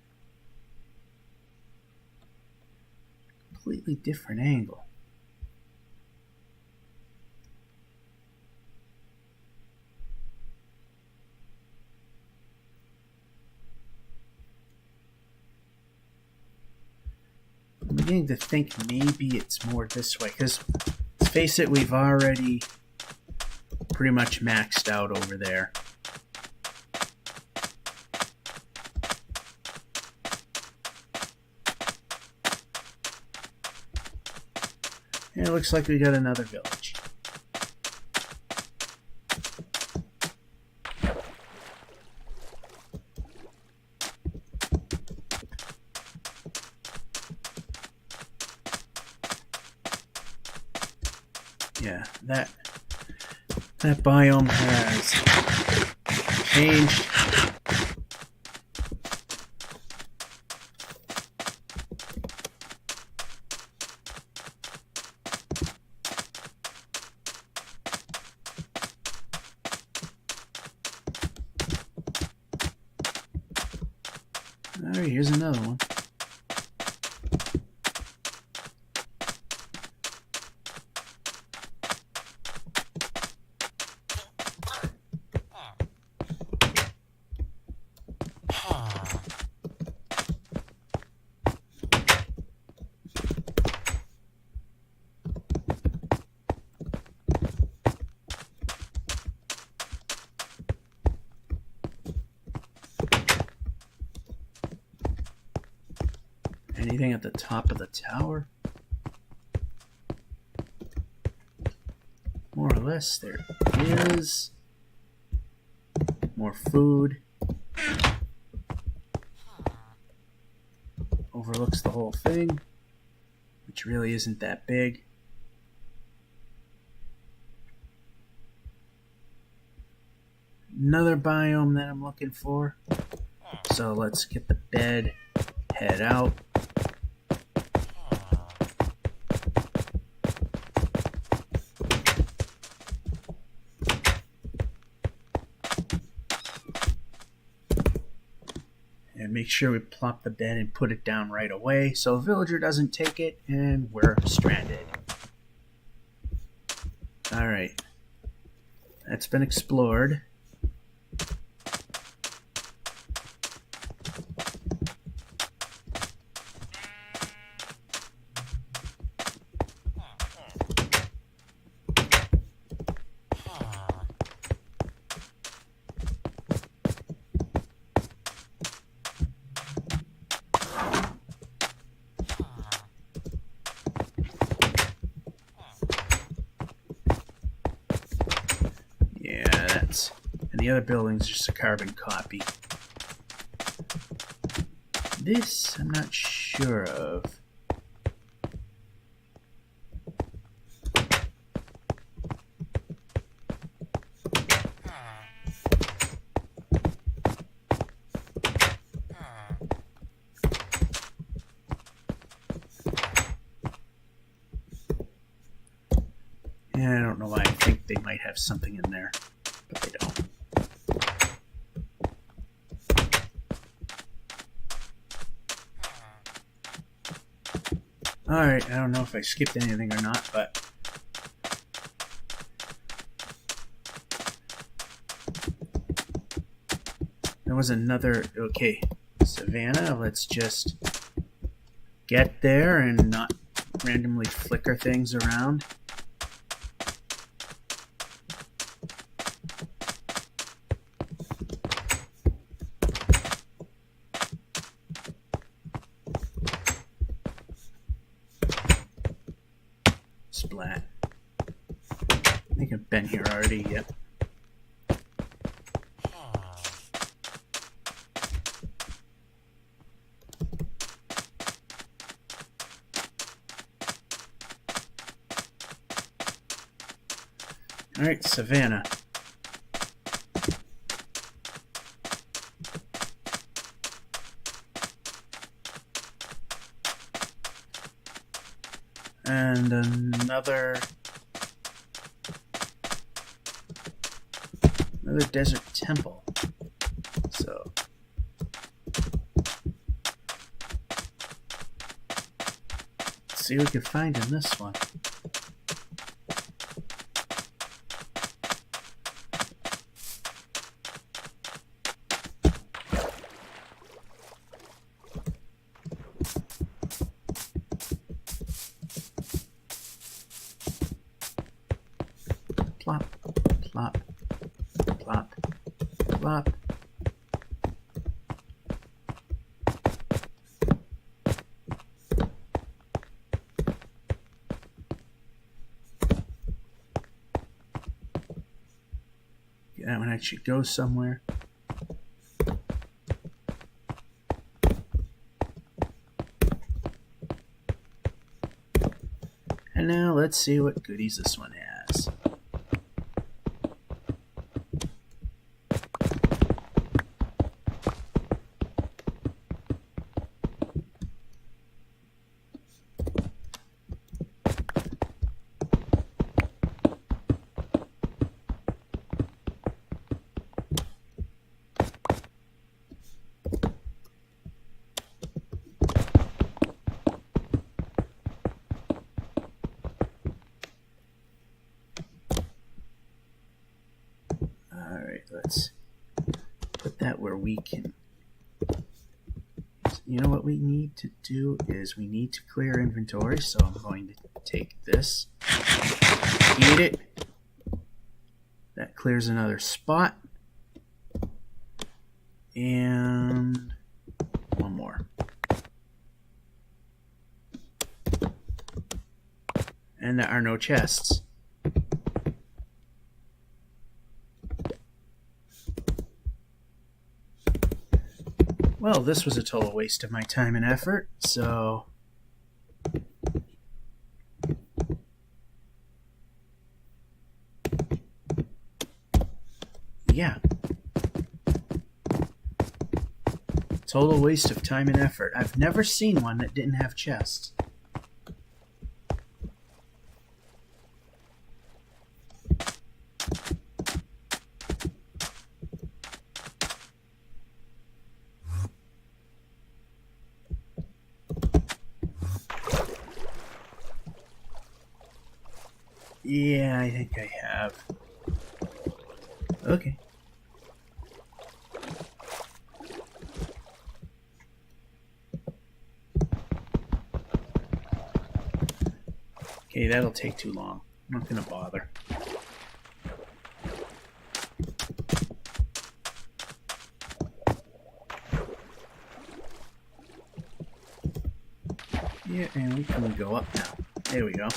Completely different angle. I'm beginning to think maybe it's more this way, because let's face it, we've already pretty much maxed out over there. And it looks like we got another village. Yeah, that biome has changed. All right, here's another one. Anything at the top of the tower? More or less, there is more food. Overlooks the whole thing, which really isn't that big. Another biome that I'm looking for. So let's get the bed, head out. And make sure we plop the bed and put it down right away so a villager doesn't take it and we're stranded. Alright. That's been explored. And the other building's just a carbon copy. This, I'm not sure of. Yeah, I don't know why I think they might have something in there, but they don't. Alright, I don't know if I skipped anything or not, but there was another, okay, Savannah, let's just get there and not randomly flicker things around. Splat. I think I've been here already, yep. Alright, Savannah. And another desert temple. So see what we can find in this one. Plop, plop, plop, plop. That one should go somewhere. And now let's see what goodies this one has. Let's put that where we can. You know what we need to do is we need to clear inventory. So I'm going to take this, eat it. That clears another spot. And one more. And there are no chests. Well, this was a total waste of my time and effort, so yeah. Total waste of time and effort. I've never seen one that didn't have chests. Yeah, I think I have. Okay. Okay, that'll take too long. I'm not gonna bother. Yeah, and we can go up now. There we go.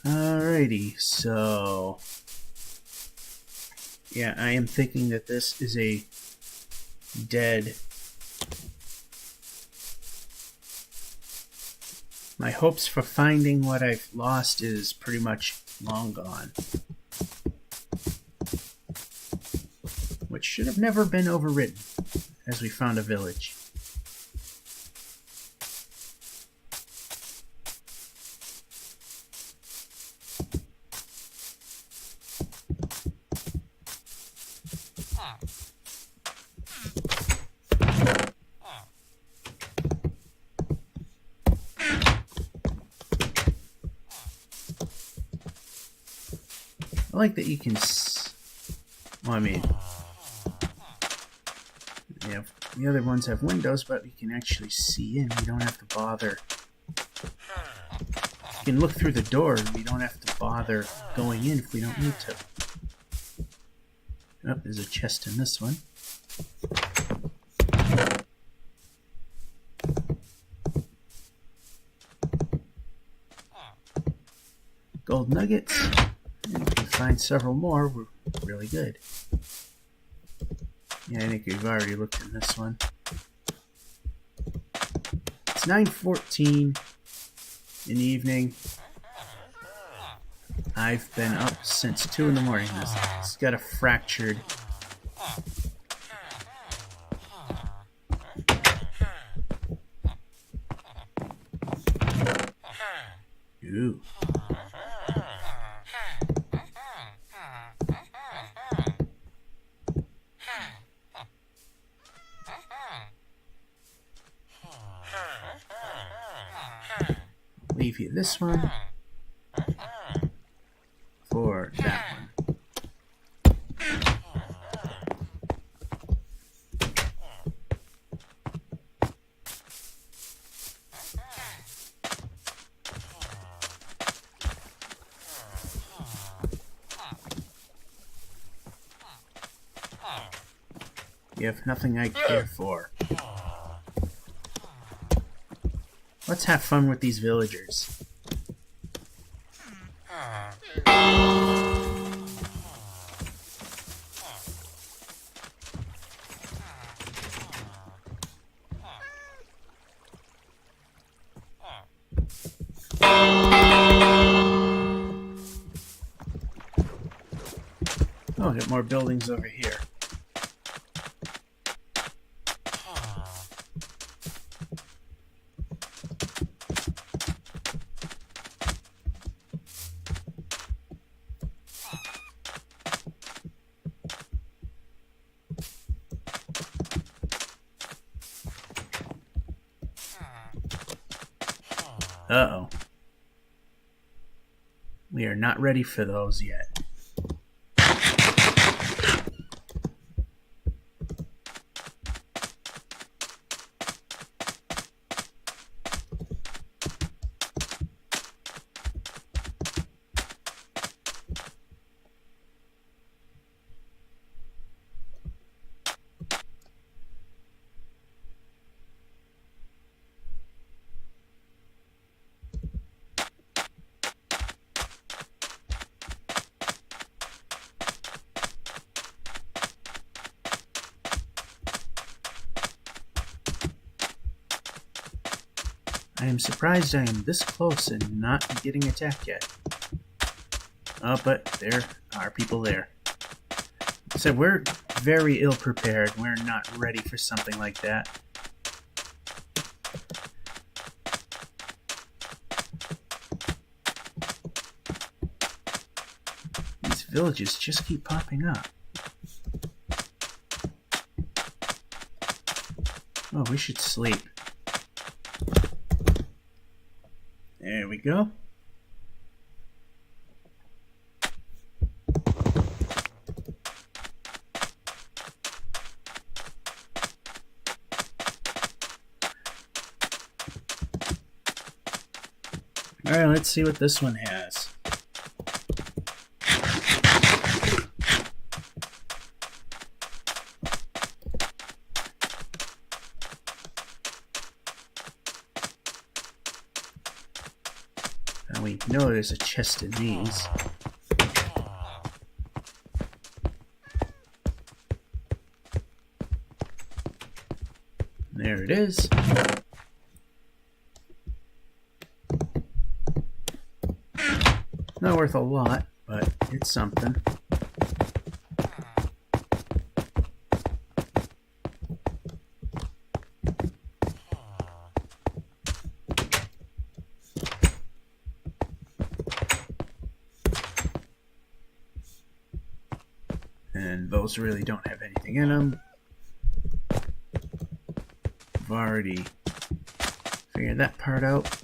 Alrighty, so yeah, I am thinking that this is a dead. My hopes for finding what I've lost is pretty much long gone. Which should have never been overridden, as we found a village. I like that you can. Well, I mean, yeah, the other ones have windows, but you can actually see in. You don't have to bother. You can look through the door. You don't have to bother going in if we don't need to. Oh, there's a chest in this one. Gold nuggets. find several more, we're really good. Yeah, I think we've already looked in this one. It's 9:14 in the evening. I've been up since 2 in the morning. It's got a fractured. Ooh. Leave you this one for that one. You have nothing I care for. Let's have fun with these villagers. Oh, get more buildings over here. Uh-oh. We are not ready for those yet. I am surprised I am this close and not getting attacked yet. Oh, but there are people there. So we're very ill prepared. We're not ready for something like that. These villages just keep popping up. Oh, we should sleep. There we go. Alright, let's see what this one has. Now we know there's a chest in these. There it is. Not worth a lot, but it's something. And those really don't have anything in them. I've already figured that part out.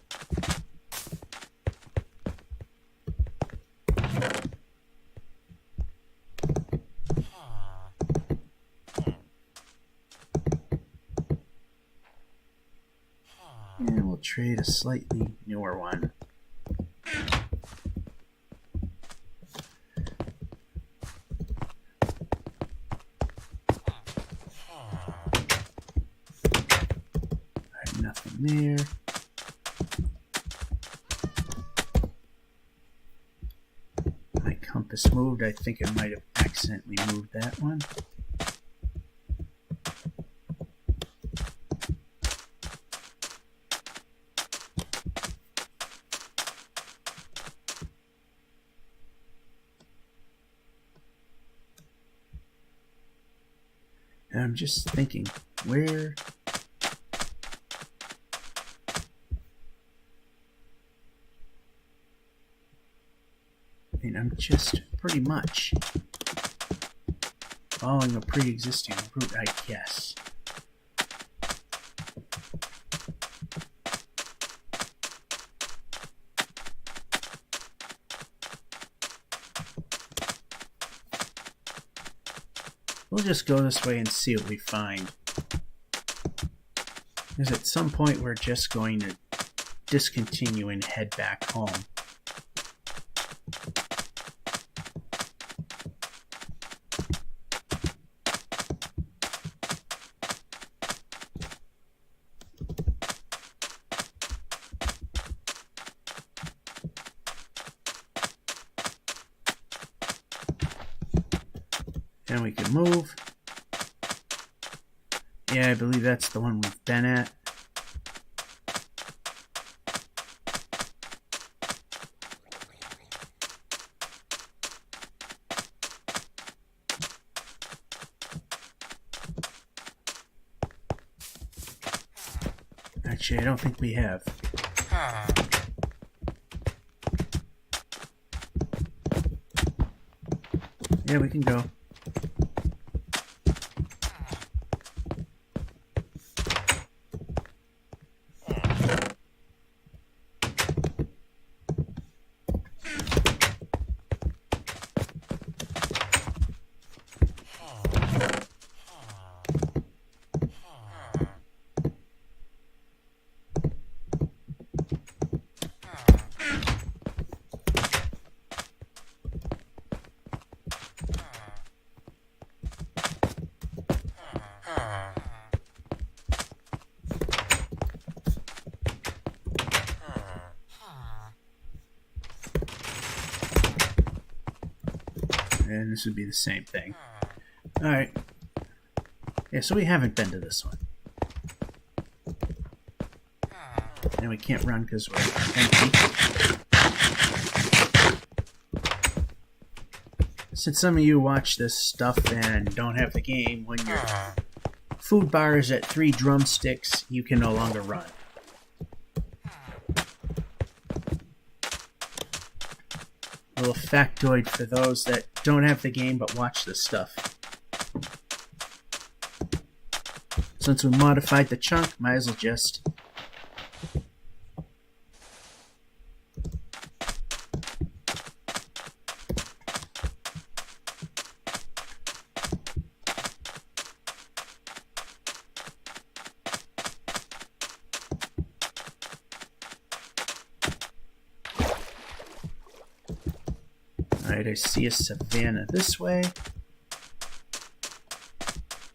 And we'll trade a slightly newer one. Nothing there. Might compass moved. I think it might have accidentally moved that one. And I'm just thinking, where... I'm just pretty much following a pre-existing route, I guess. We'll just go this way and see what we find. Because at some point we're just going to discontinue and head back home. And we can move. Yeah, I believe that's the one we've been at. Actually, I don't think we have. Yeah, we can go. And this would be the same thing. Alright. Yeah, so we haven't been to this one. And we can't run because we're empty. Since some of you watch this stuff and don't have the game, when your food bar is at 3 drumsticks, you can no longer run. A little factoid for those that don't have the game but watch this stuff. Since we modified the chunk, might as well just... Alright, I see a savanna this way.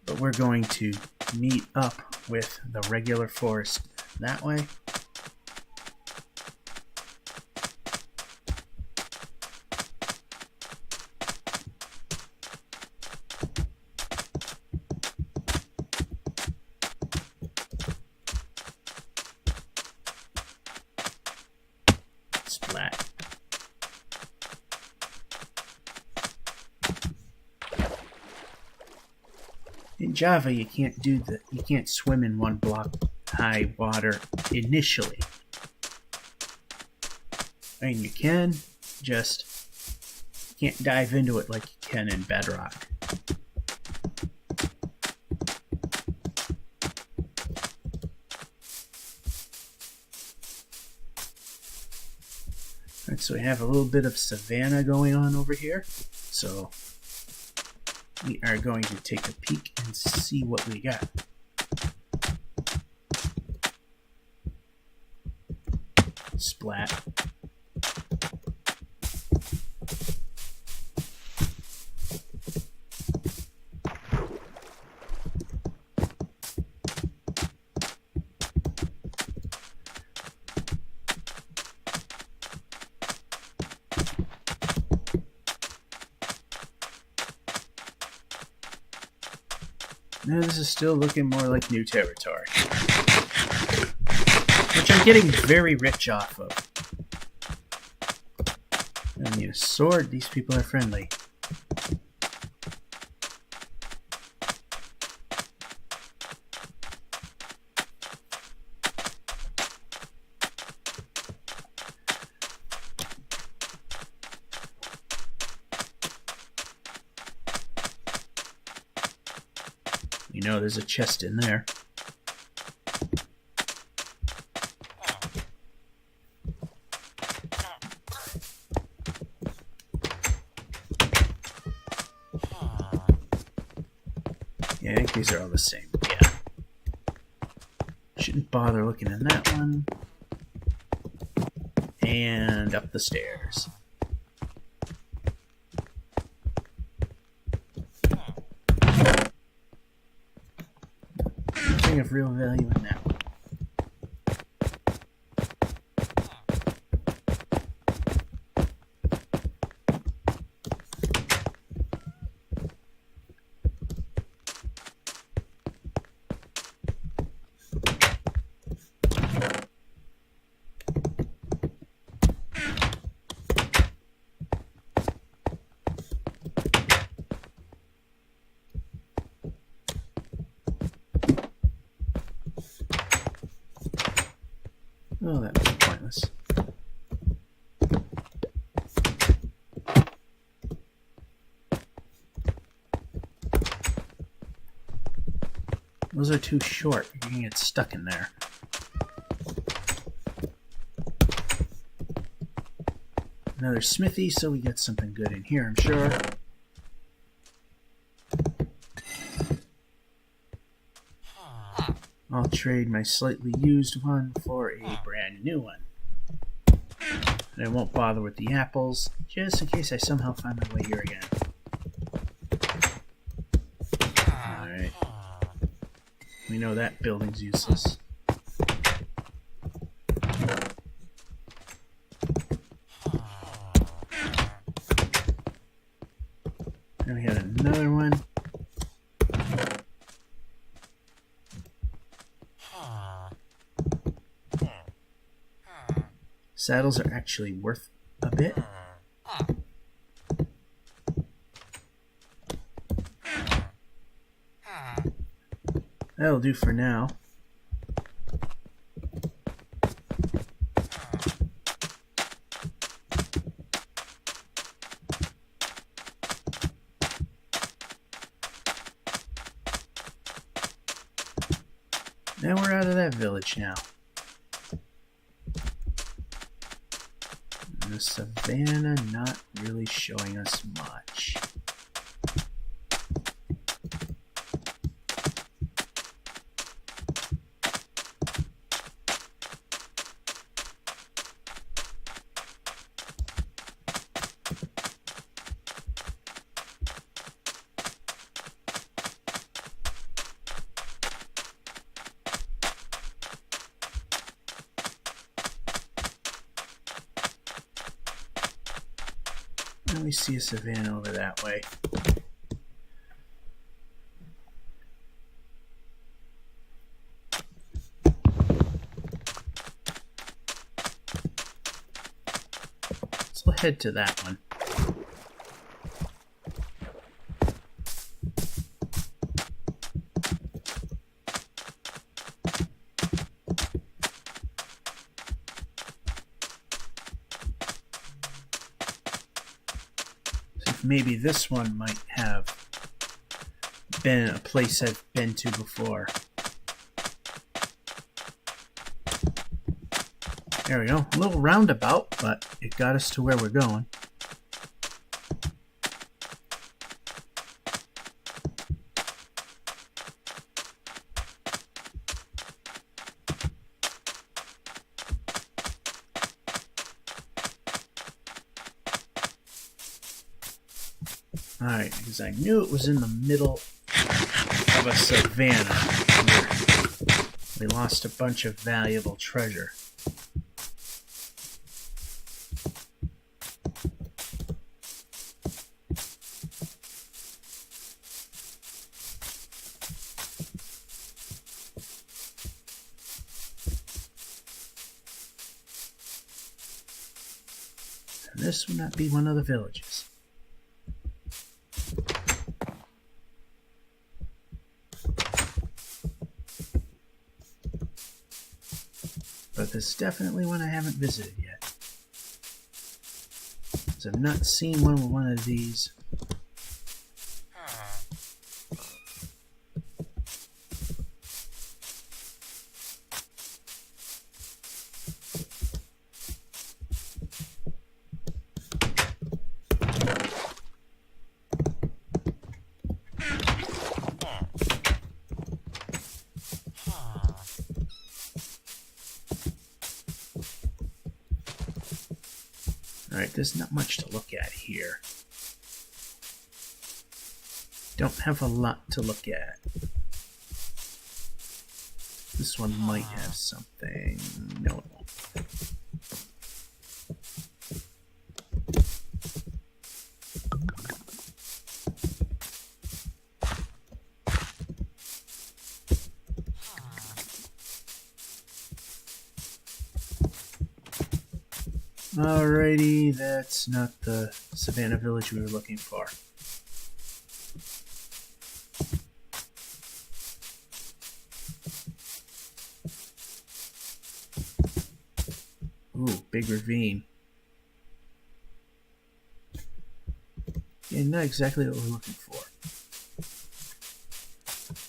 But we're going to meet up with the regular forest that way. Splat. In Java, you can't swim in 1 block high water initially. I mean, you can, just can't dive into it like you can in Bedrock. Alright, so we have a little bit of savanna going on over here. So we are going to take a peek and see what we got. Splat. Now this is still looking more like new territory, which I'm getting very rich off of. I don't need a sword. These people are friendly. You know there's a chest in there. Yeah, I think these are all the same. Yeah. Shouldn't bother looking in that one. And up the stairs. Nothing of real value in that one. Oh, that was pointless. Those are too short. You're gonna get stuck in there. Another smithy, so we get something good in here, I'm sure. I'll trade my slightly used one for a brand new one. And I won't bother with the apples, just in case I somehow find my way here again. Alright. We know that building's useless. Then we had another one. Saddles are actually worth a bit. That'll do for now. Now we're out of that village now. And the savannah not really showing us much. Let me see a savannah over that way. So we'll head to that one. Maybe this one might have been a place I've been to before. There we go. A little roundabout, but it got us to where we're going. Alright, because I knew it was in the middle of a savannah where we lost a bunch of valuable treasure. this would not be one of the villages. But this is definitely one I haven't visited yet. Because I've not seen one of these. Alright, there's not much to look at here. Don't have a lot to look at. This one might have something. No, it won't. Alrighty, that's not the Savannah village we were looking for. Ooh, big ravine. Yeah, not exactly what we're looking for.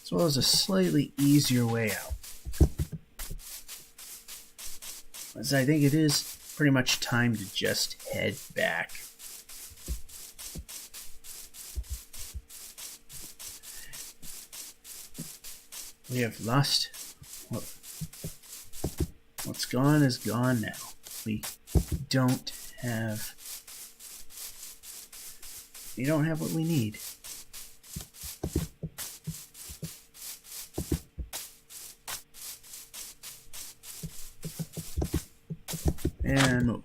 As well as a slightly easier way out. As I think it is pretty much time to just head back. We have lost. What's gone is gone now. We don't have what we need. And move.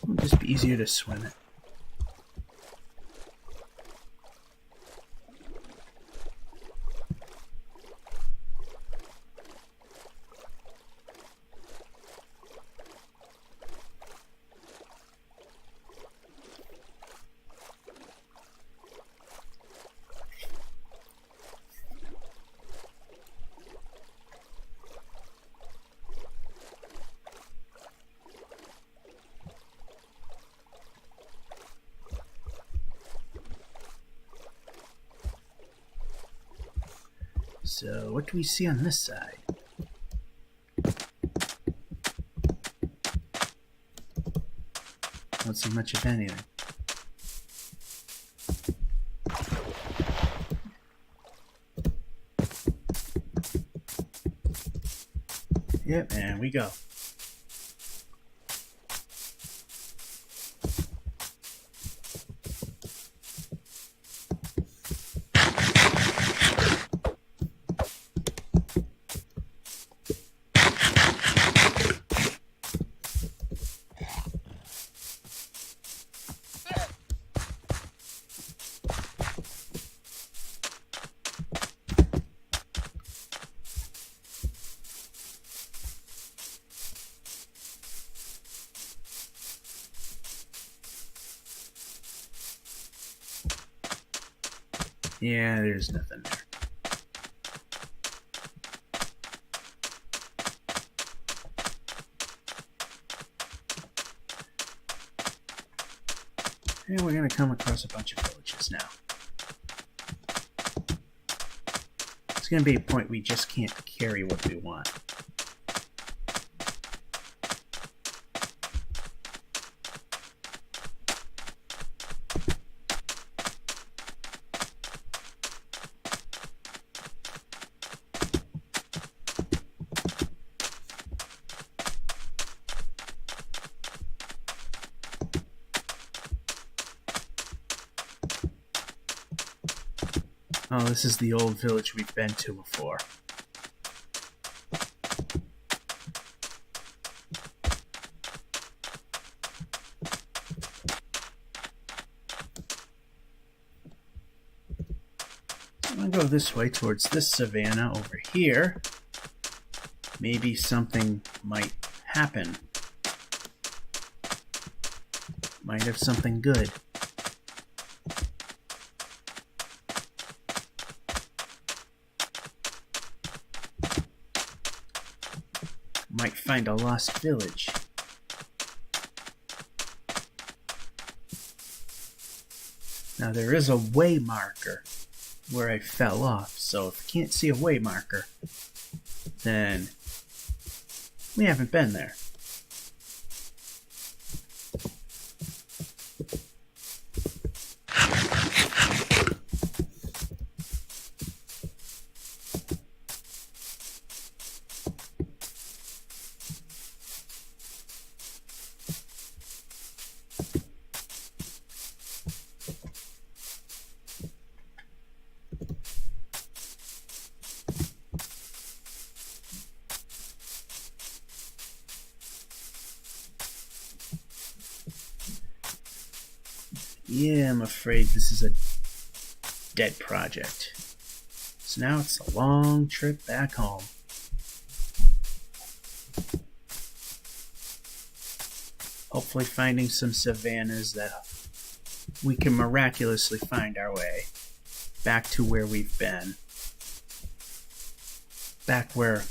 It'll just be easier to swim it. So, what do we see on this side? Don't see much of anything. Yep, and we go. Yeah, there's nothing there. And we're going to come across a bunch of villages now. It's going to be a point we just can't carry what we want. Oh, this is the old village we've been to before. I'll go this way towards this savanna over here. Maybe something might happen. Might have something good. Might find a lost village. Now there is a way marker where I fell off, so if you can't see a way marker, then we haven't been there. Yeah, I'm afraid this is a dead project. So now it's a long trip back home. Hopefully finding some savannas that we can miraculously find our way back to where we've been. Back where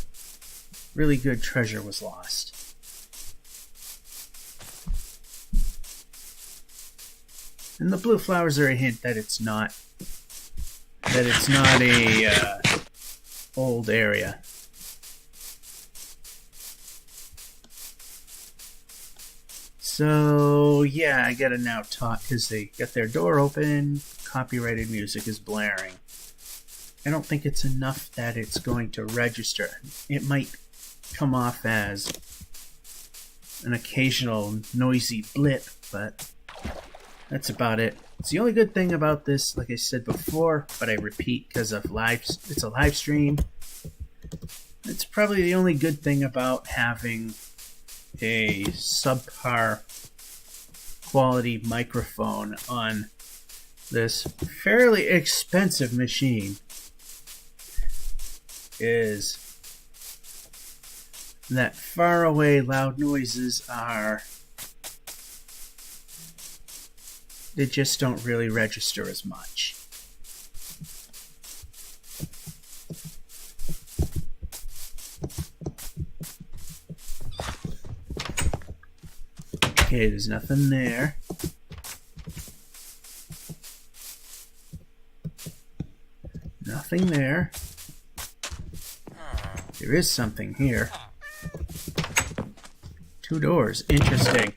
really good treasure was lost. And the blue flowers are a hint that it's not a old area. So yeah, I gotta now talk because they got their door open. Copyrighted music is blaring. I don't think it's enough that it's going to register. It might come off as an occasional noisy blip, but that's about it. It's the only good thing about this, like I said before, but I repeat because of it's a live stream. It's probably the only good thing about having a subpar quality microphone on this fairly expensive machine is that far away loud noises they just don't really register as much. Okay, there's nothing there. Nothing there. There is something here. 2 doors. Interesting.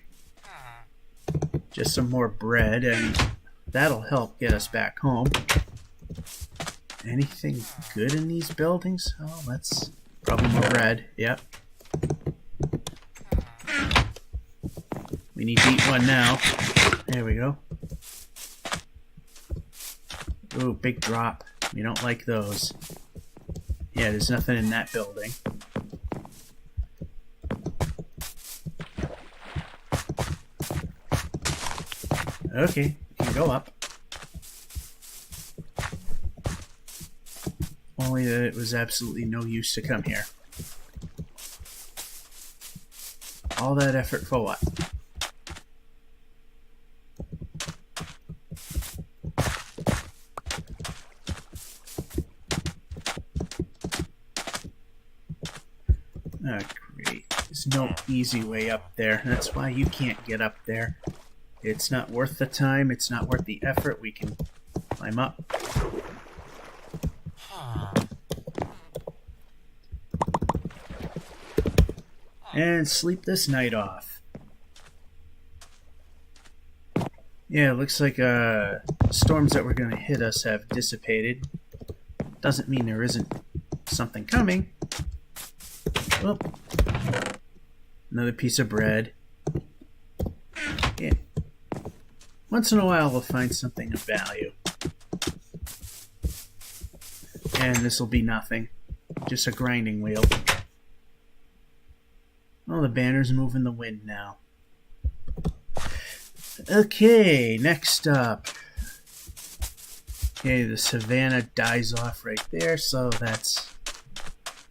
Just some more bread, and that'll help get us back home. Anything good in these buildings? Oh, that's probably more bread. Yep. We need to eat one now. There we go. Ooh, big drop. We don't like those. Yeah, there's nothing in that building. Okay, we can go up. Only that it was absolutely no use to come here. All that effort for what? Oh, great. There's no easy way up there. That's why you can't get up there. It's not worth the time. It's not worth the effort. We can climb up. And sleep this night off. Yeah, it looks like storms that were going to hit us have dissipated. Doesn't mean there isn't something coming. Oh. Another piece of bread. Yeah. Once in a while we'll find something of value. And this will be nothing. Just a grinding wheel. Oh, the banner's moving the wind now. Okay, next up. Okay, the savannah dies off right there, so that's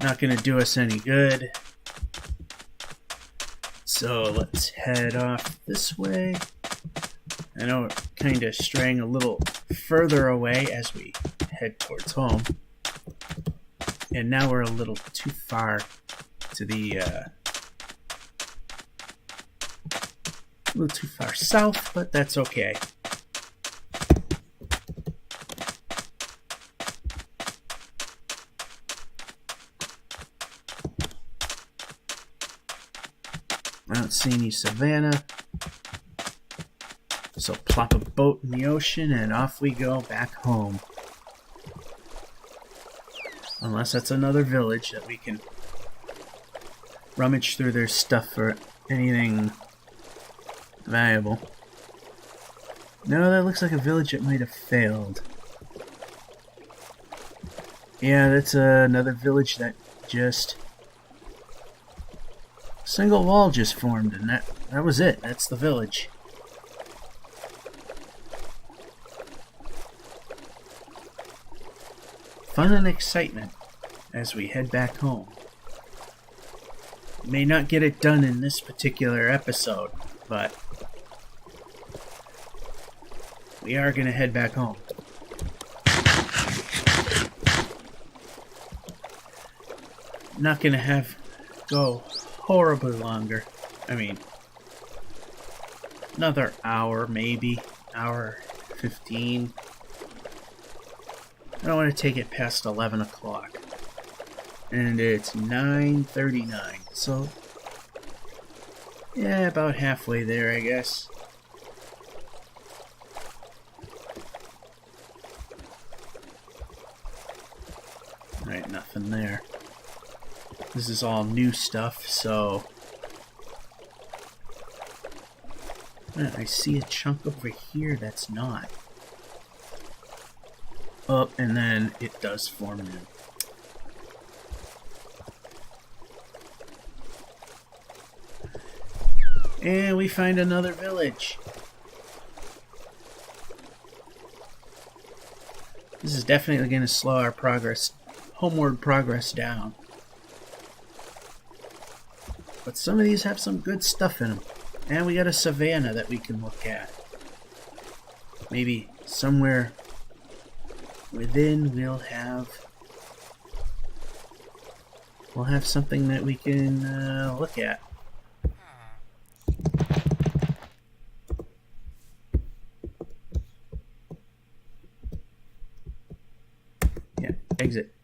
not going to do us any good. So let's head off this way. I know we're kind of straying a little further away as we head towards home. And now we're a little too far to the, a little too far south, but that's okay. I don't see any savannah. So plop a boat in the ocean and off we go back home. Unless that's another village that we can rummage through their stuff for anything valuable. No, that looks like a village that might have failed. Yeah, that's another village that just... single wall just formed, and that was it. That's the village. Fun and excitement as we head back home. May not get it done in this particular episode, but we are going to head back home. Not going to have go horribly longer. I mean, another hour maybe, hour 15. I don't want to take it past 11 o'clock. And it's 9:39, so yeah, about halfway there, I guess. Right, nothing there. This is all new stuff, so... I see a chunk over here that's not. Oh, and then it does form new. And we find another village. This is definitely going to slow our progress, homeward progress down. But some of these have some good stuff in them. And we got a savannah that we can look at. Maybe somewhere within we'll have something that we can look at. Yeah, exit.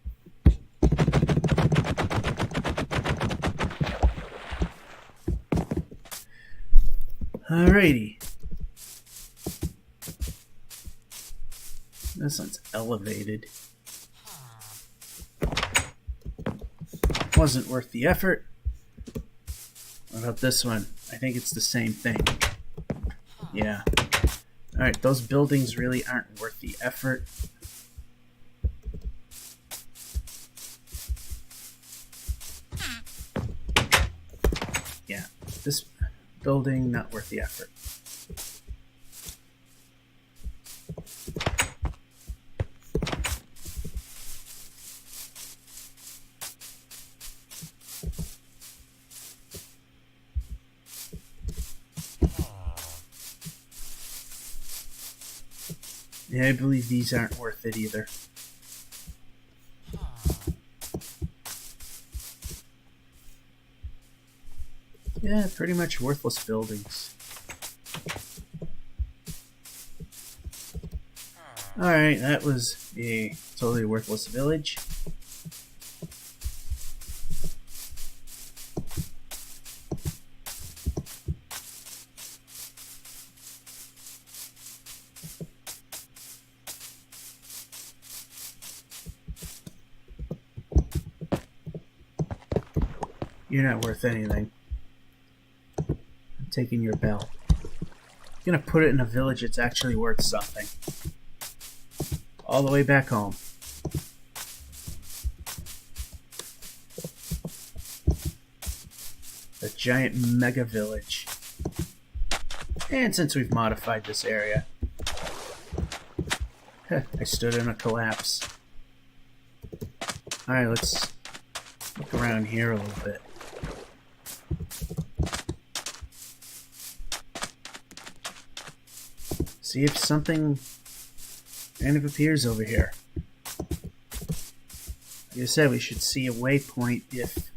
Alrighty. This one's elevated. Wasn't worth the effort. What about this one? I think it's the same thing. Yeah. Alright, those buildings really aren't worth the effort. Yeah, this building, not worth the effort. Yeah, I believe these aren't worth it either. Yeah, pretty much worthless buildings. Alright, that was a totally worthless village. You're not worth anything. I'm taking your bell. I'm gonna put it in a village that's actually worth something. All the way back home. A giant mega village. And since we've modified this area, I stood in a collapse. Alright, let's look around here a little bit. See if something kind of appears over here. Like I said, we should see a waypoint if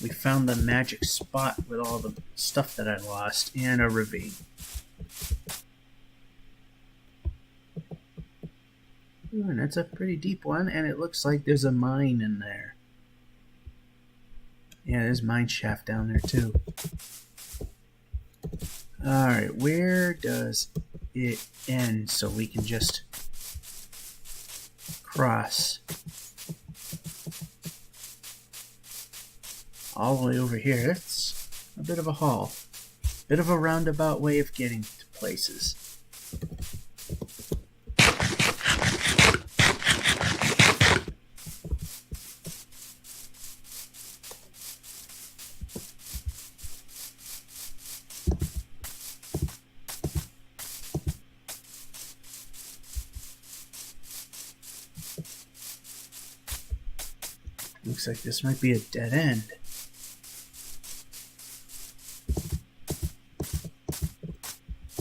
we found the magic spot with all the stuff that I lost, and a ravine. Ooh, and that's a pretty deep one, and it looks like there's a mine in there. Yeah, there's a mine shaft down there too. Alright, where does it end so we can just cross all the way over here? It's a bit of a haul. Bit of a roundabout way of getting to places. Looks like this might be a dead end.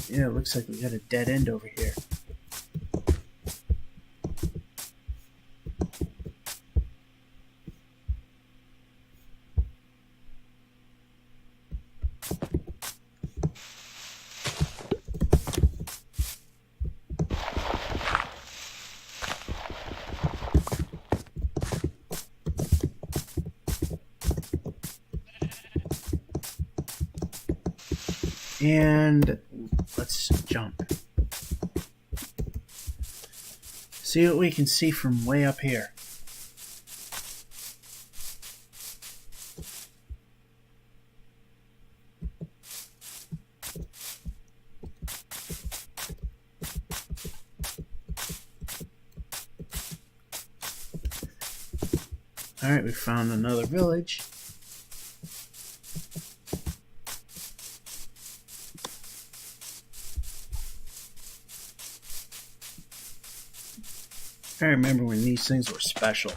Yeah, it looks like we got a dead end over here. And let's jump. See what we can see from way up here. Alright, we found another village. I remember when these things were special.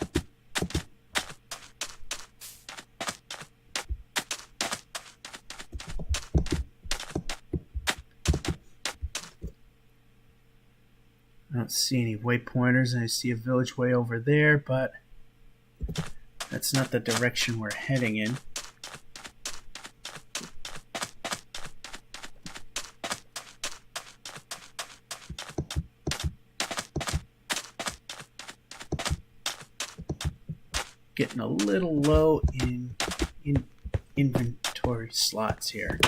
I don't see any waypointers, and I see a village way over there, but that's not the direction we're heading in. Getting a little low in inventory slots here.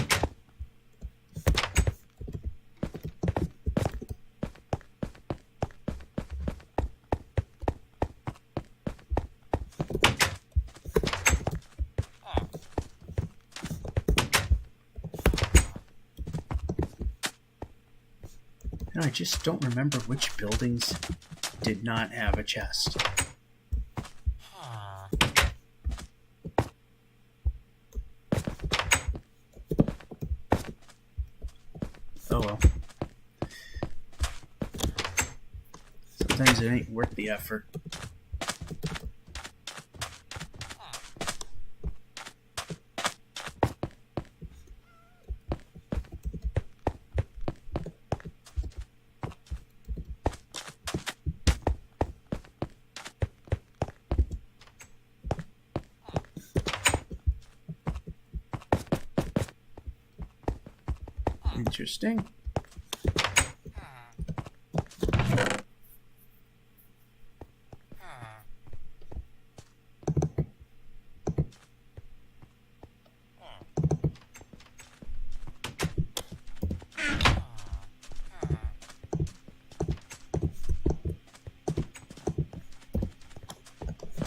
I just don't remember which buildings did not have a chest. Oh well. Sometimes it ain't worth the effort. Interesting.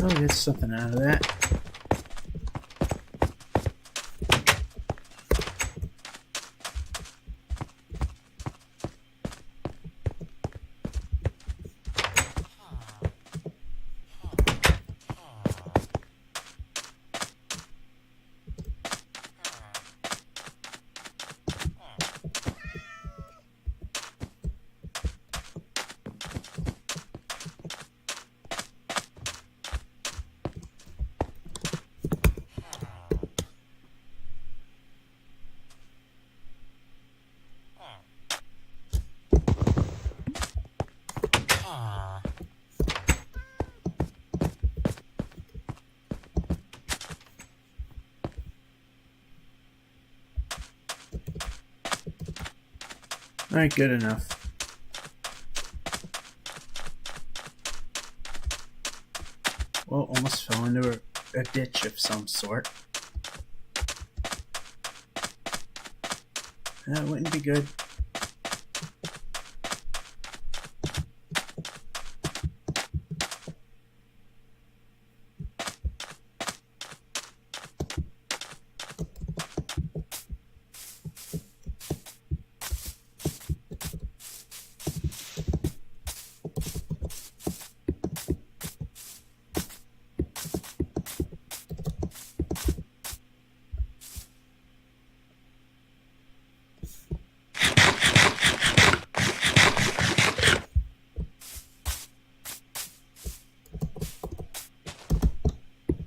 Oh, get something out of that. Alright, good enough. Well, almost fell into a ditch of some sort. That wouldn't be good.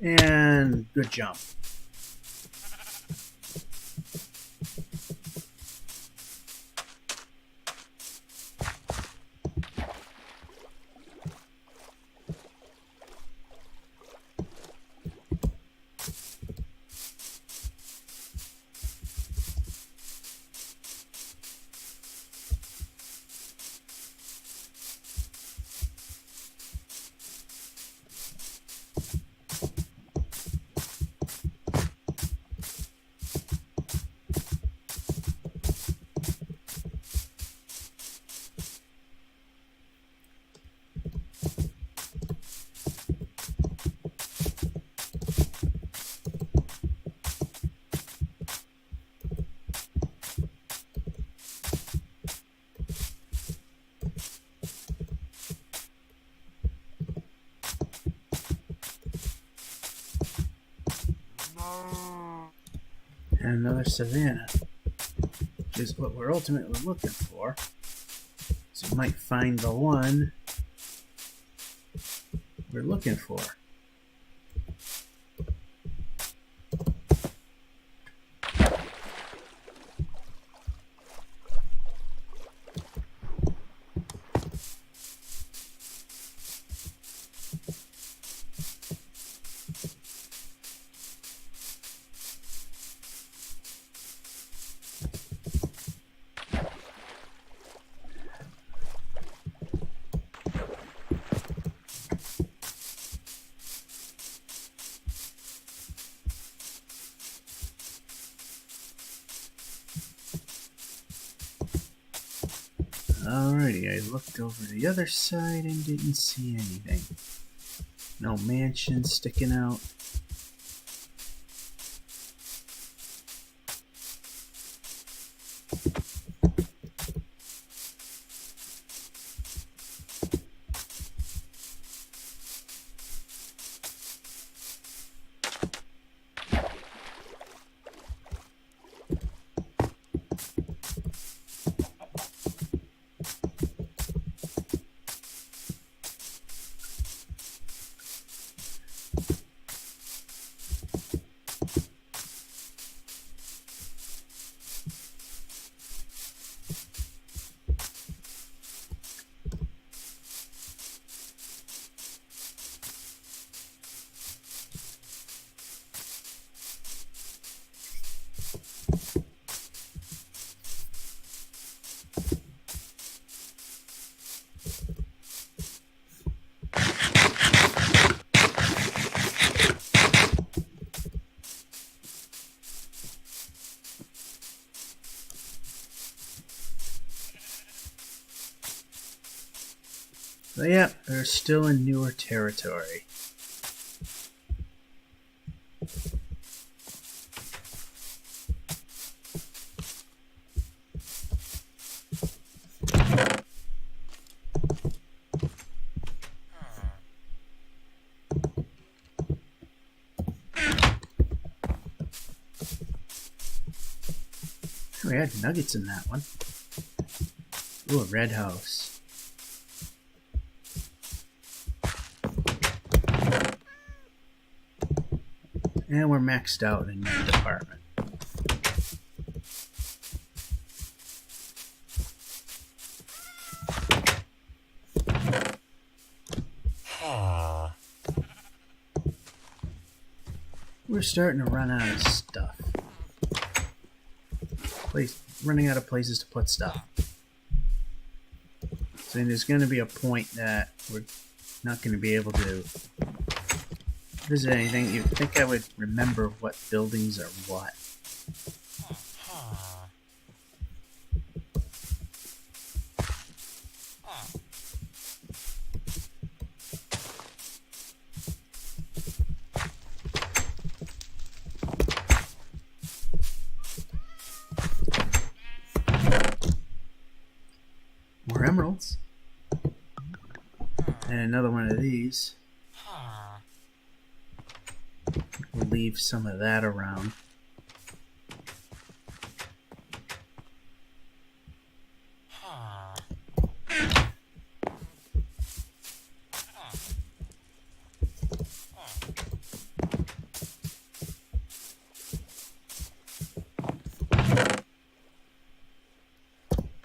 And good jump. And another savanna, which is what we're ultimately looking for. So we might find the one we're looking for. Alrighty, I looked over the other side and didn't see anything. No mansion sticking out. But yeah, they're still in newer territory. We had nuggets in that one. Ooh, a red house. And we're maxed out in that department. We're starting to run out of stuff. Running out of places to put stuff. So there's going to be a point that we're not going to be able to visit anything. You'd think I would remember what buildings are what. More emeralds. And another one of these. We'll leave some of that around.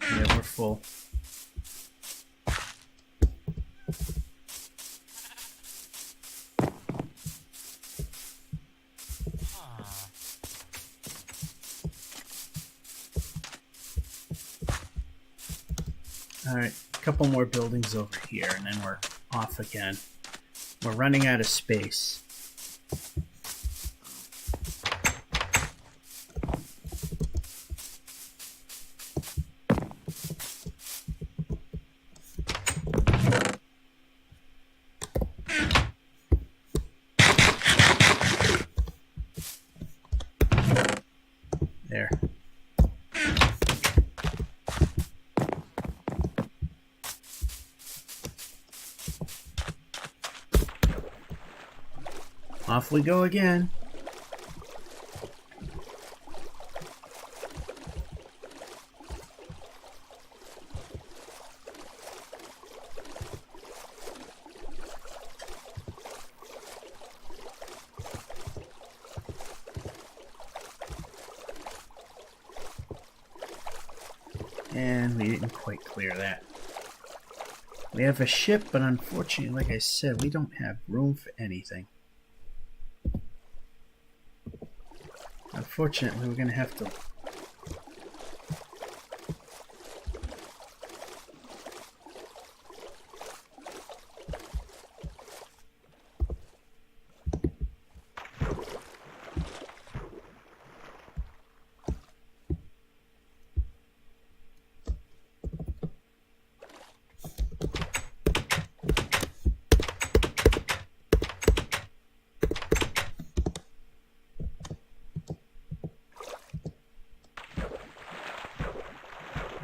Yeah, we're full. Alright, a couple more buildings over here, and then we're off again. We're running out of space. There. Off we go again. And we didn't quite clear that. We have a ship, but unfortunately, like I said, we don't have room for anything. Unfortunately, we're going to have to...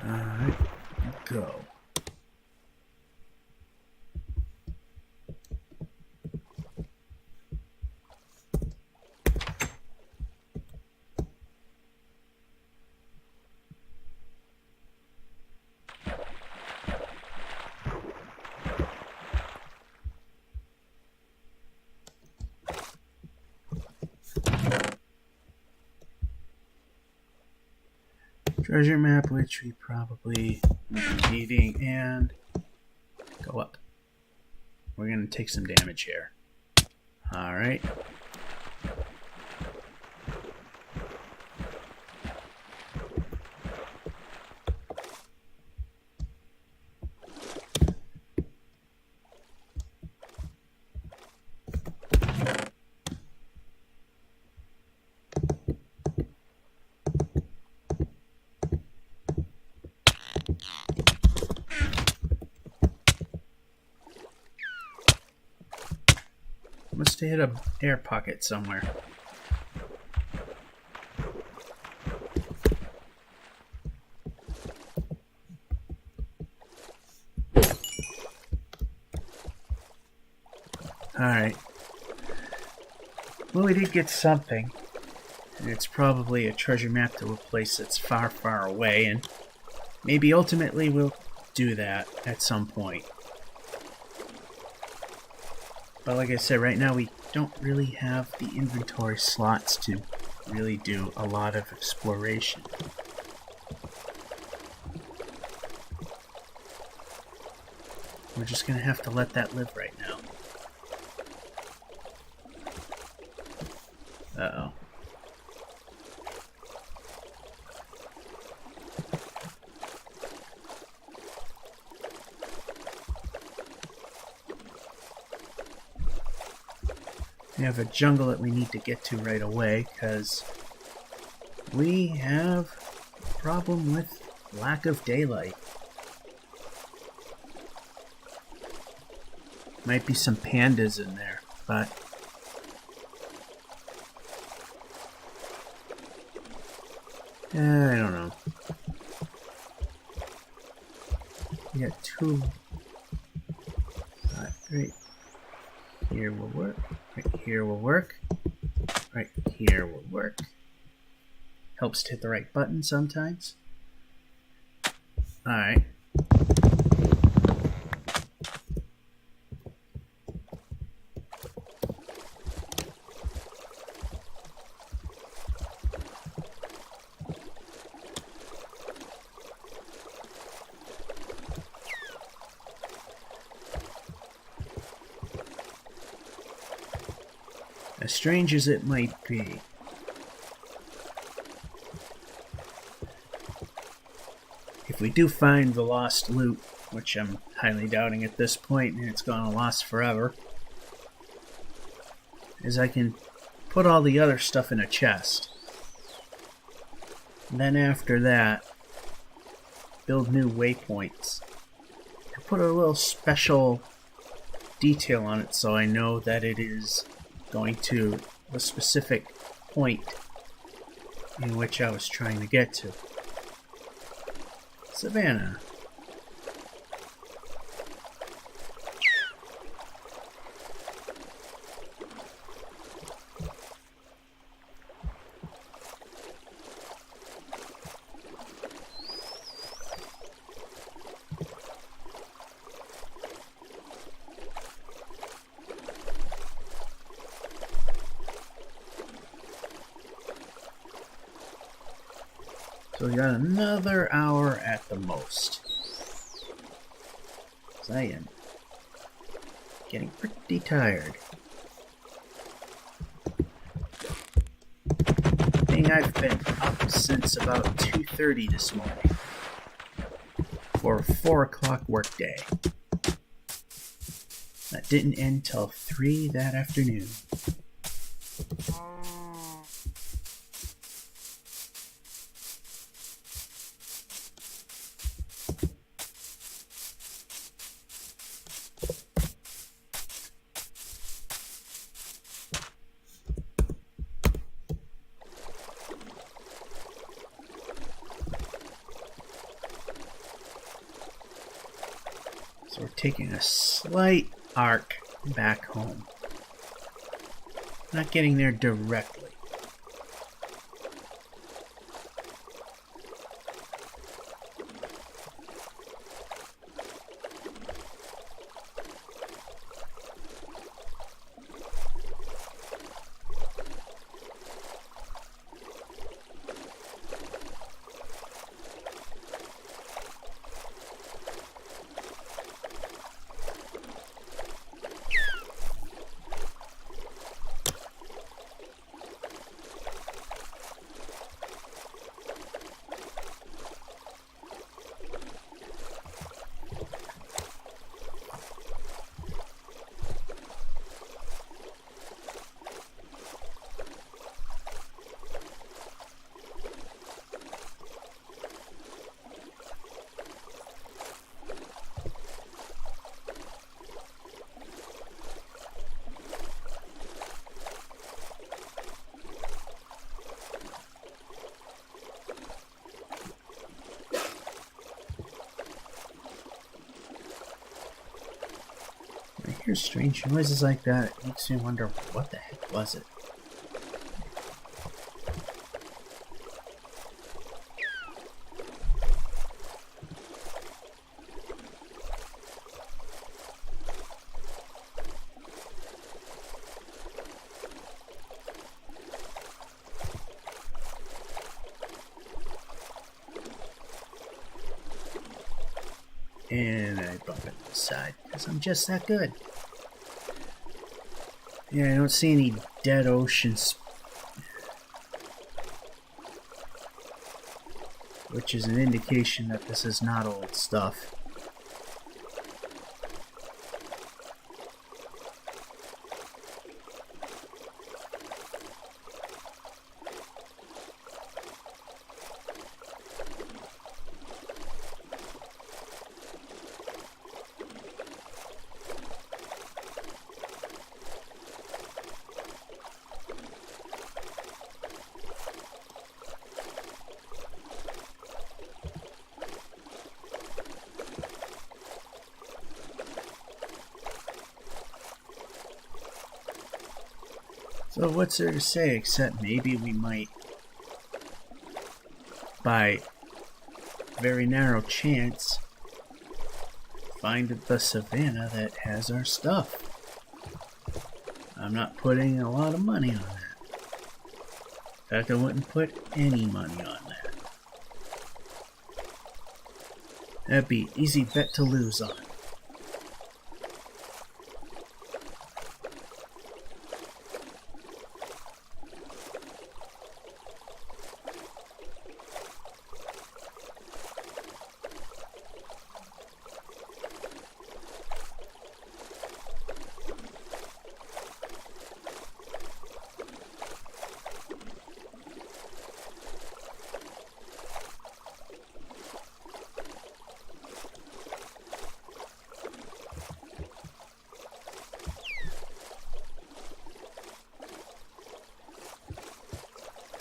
Alright, go. Treasure map, which we probably won't be needing, and go up. We're going to take some damage here. Alright. Must have hit an air pocket somewhere. Alright. Well, we did get something. And it's probably a treasure map to a place that's far, far away, and maybe ultimately we'll do that at some point. But like I said, right now we don't really have the inventory slots to really do a lot of exploration. We're just going to have to let that live right now. Uh-oh. We have a jungle that we need to get to right away because we have a problem with lack of daylight. Might be some pandas in there, but I don't know. We got two. Right here will work. Right here will work. Right here will work. Helps to hit the right button sometimes. Alright. As strange as it might be, if we do find the lost loot, which I'm highly doubting at this point, and it's gone lost forever, is I can put all the other stuff in a chest. And then after that, build new waypoints. And put a little special detail on it so I know that it is going to a specific point in which I was trying to get to. Savannah. So we got another hour at the most. I am getting pretty tired. I think I've been up since about 2:30 this morning for a 4 o'clock work day. That didn't end till 3 that afternoon. So we're taking a slight arc back home. Not getting there directly. I hear strange noises like that. It makes me wonder, what the heck was it? And I bump it to the side because I'm just that good. Yeah, I don't see any dead oceans, which is an indication that this is not old stuff. So what's there to say except maybe we might, by very narrow chance, find the savannah that has our stuff. I'm not putting a lot of money on that. In fact, I wouldn't put any money on that. That'd be an easy bet to lose on.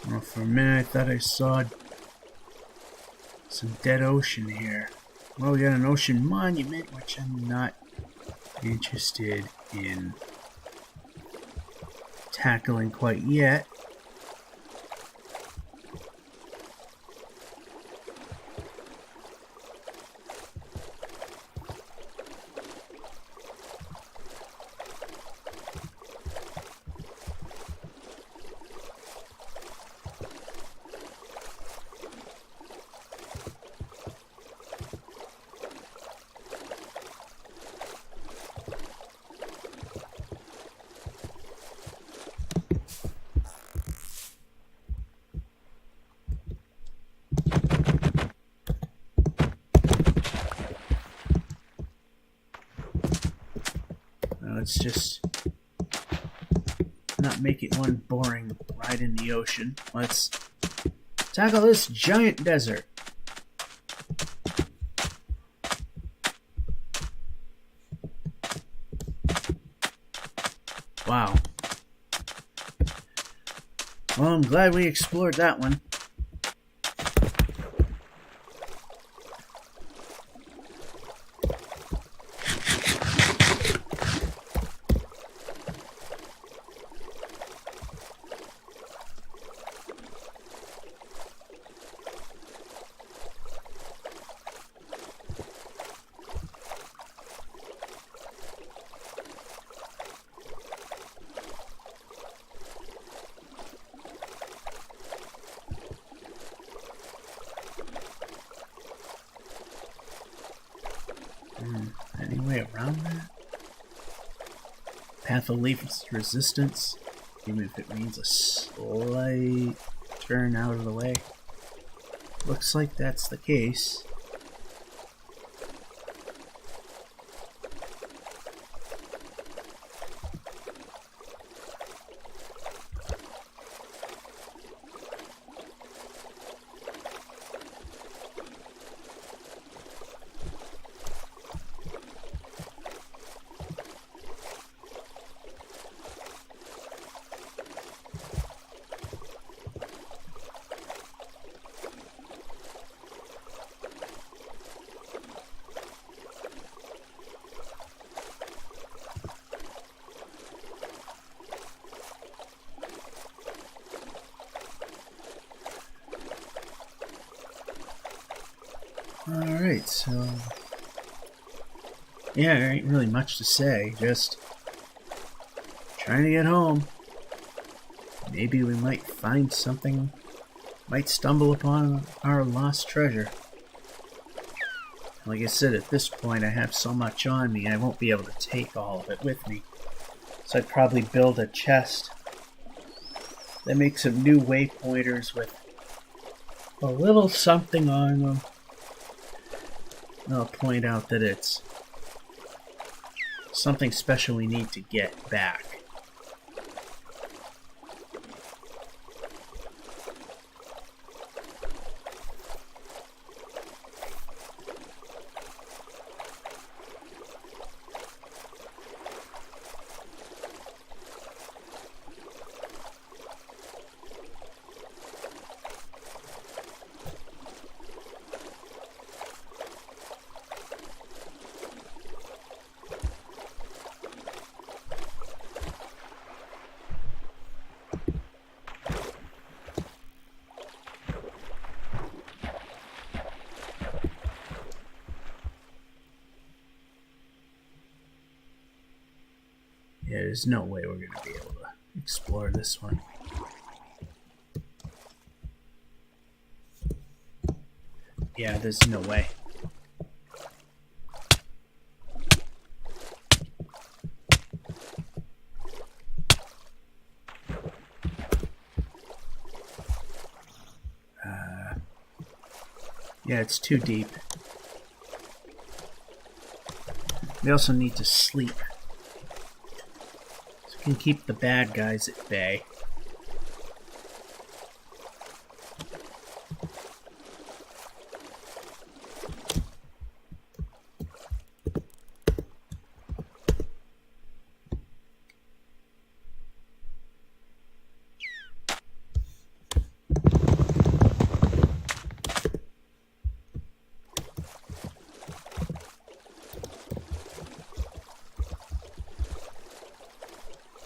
Well, for a minute I thought I saw some dead ocean here. Well, we got an ocean monument, which I'm not interested in tackling quite yet. Let's just not make it one boring ride in the ocean. Let's tackle this giant desert. Wow. Well, I'm glad we explored that one. Any way around that? Path of least resistance, even if it means a slight turn out of the way. Looks like that's the case. Alright, so yeah, there ain't really much to say, just trying to get home. Maybe we might find something, might stumble upon our lost treasure. Like I said, at this point I have so much on me I won't be able to take all of it with me. So I'd probably build a chest, then make some new waypointers with a little something on them. I'll point out that it's something special we need to get back. Yeah, there's no way we're going to be able to explore this one. Yeah, there's no way. Yeah, it's too deep. We also need to sleep, so we can keep the bad guys at bay.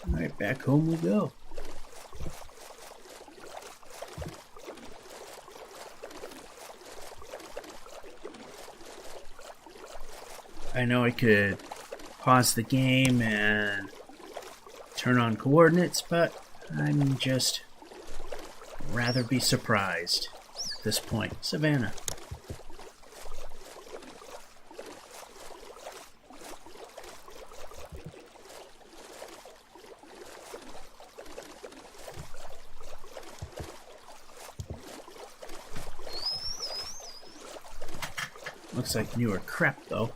Alright, back home we go. I know I could pause the game and turn on coordinates, but I'm just rather be surprised at this point. Savannah. Looks like newer crap, though.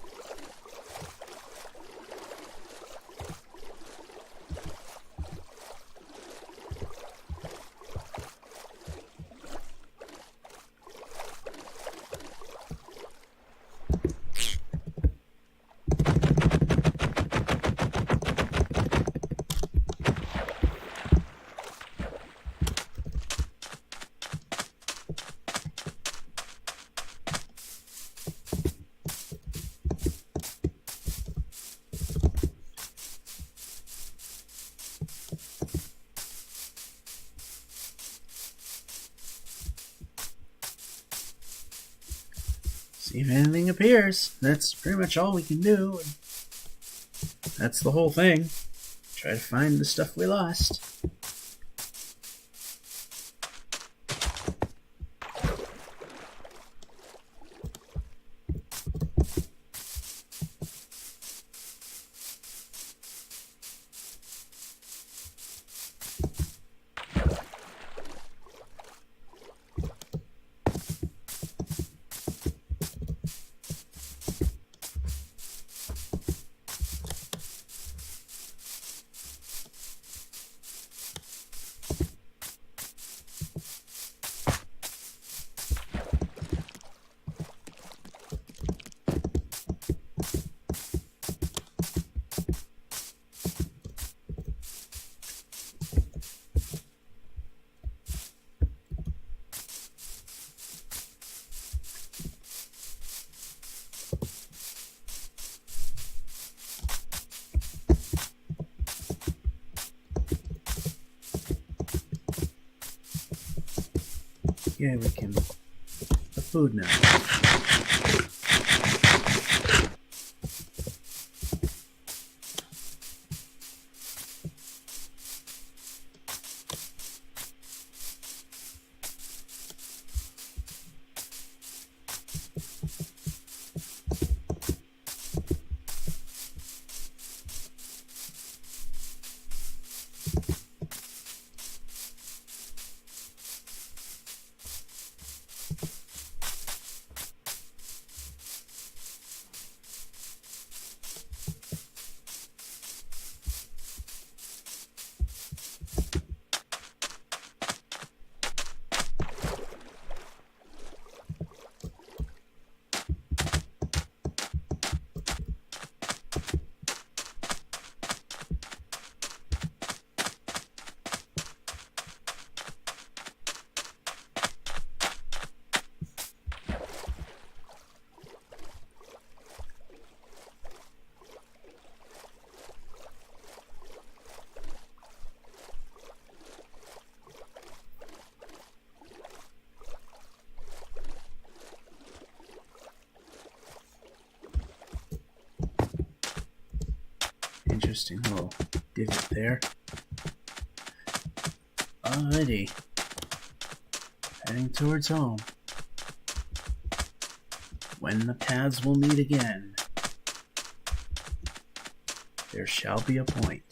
See if anything appears. That's pretty much all we can do. That's the whole thing. Try to find the stuff we lost. Yeah, we can. The food now. Interesting little divot there. Alrighty. Heading towards home. When the paths will meet again, there shall be a point.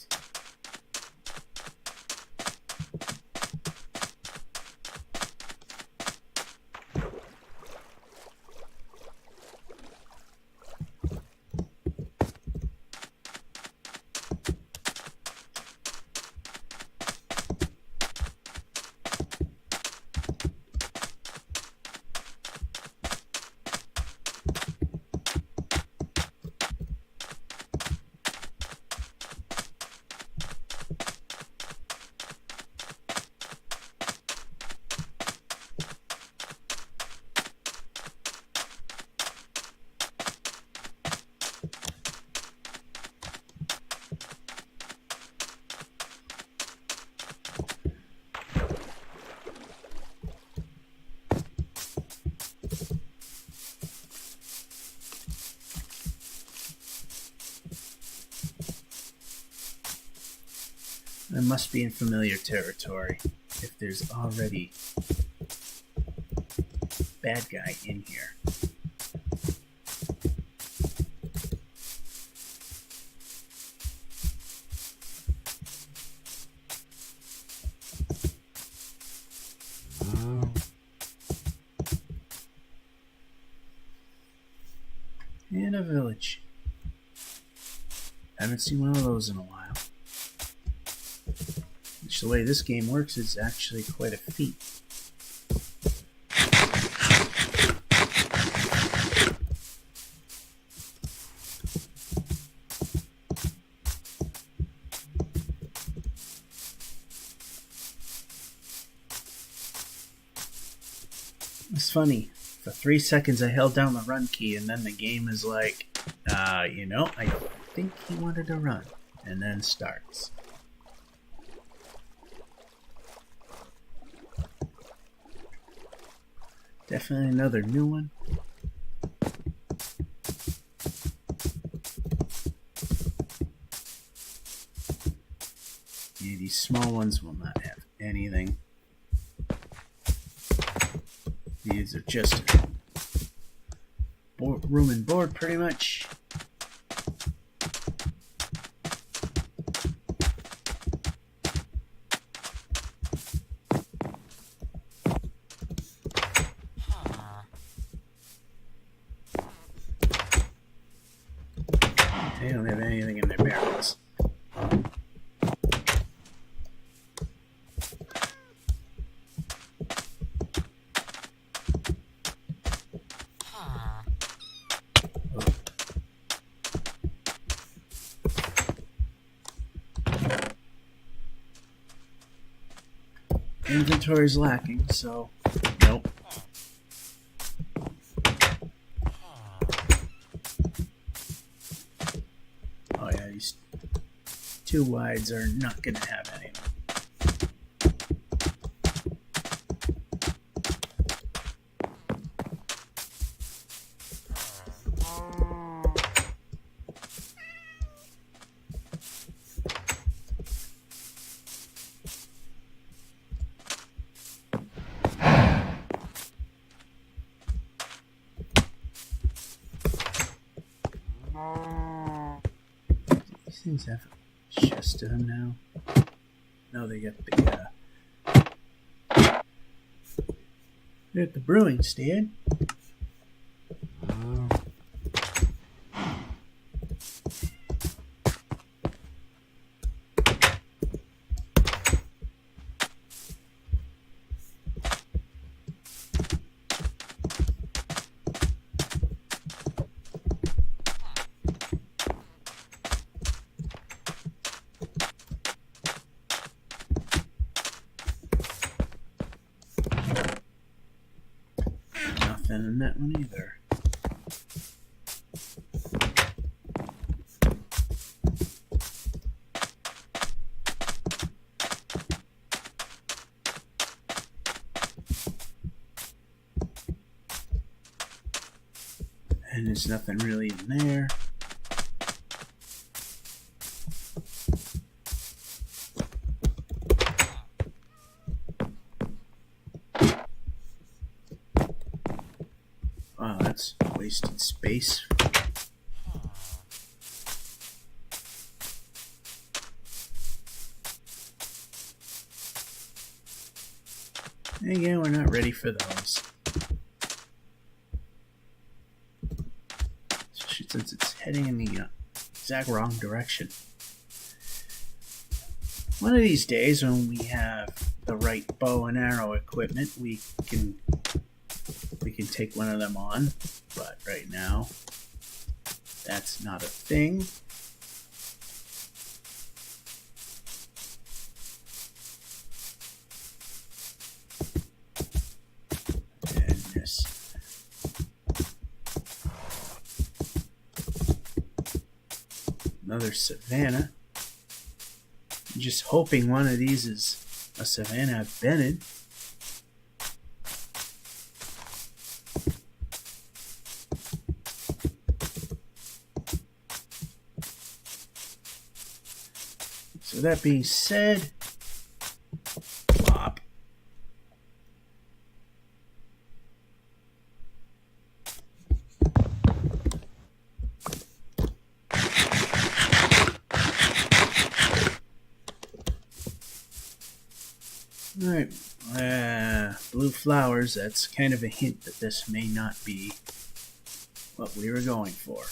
I must be in familiar territory if there's already bad guy in here. In a village. Haven't seen one of those in a while. Which, the way this game works, is actually quite a feat. It's funny. For 3 seconds I held down the run key, and then the game is like, I think he wanted to run. And then starts. Definitely another new one. Yeah, these small ones will not have anything. These are just room and board, pretty much. They don't have anything in their barrels. Inventory's lacking, so nope. Oh yeah, these two wides are not going to have anything. These things have chest to them now. No, they got the brewing stand. Nothing in that one either. And there's nothing really in there. least in space. And again, we're not ready for those. Especially since it's heading in the exact wrong direction. One of these days, when we have the right bow and arrow equipment, we can take one of them on. But right now, that's not a thing. Another savanna. I'm just hoping one of these is a savanna I've been in. So that being said, plop. Alright, blue flowers, that's kind of a hint that this may not be what we were going for.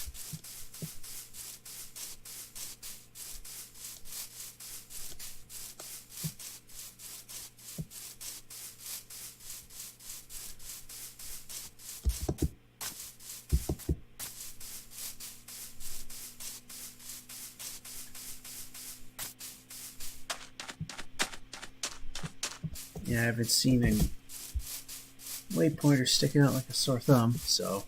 Yeah, I haven't seen any waypointers sticking out like a sore thumb, so.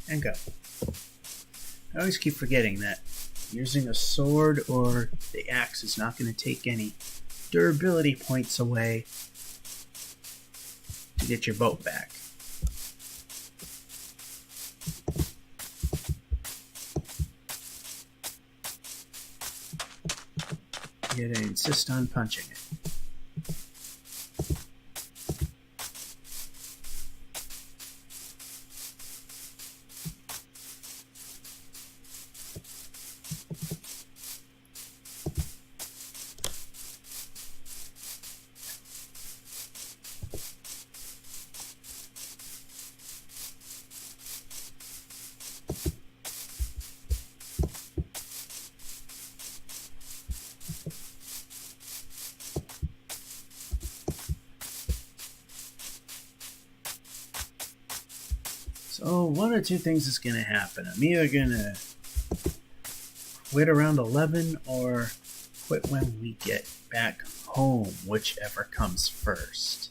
And go. I always keep forgetting that using a sword or the axe is not going to take any durability points away to get your boat back. Yet I insist on punching it. So one or two things is going to happen. I'm either going to quit around 11 or quit when we get back home, whichever comes first.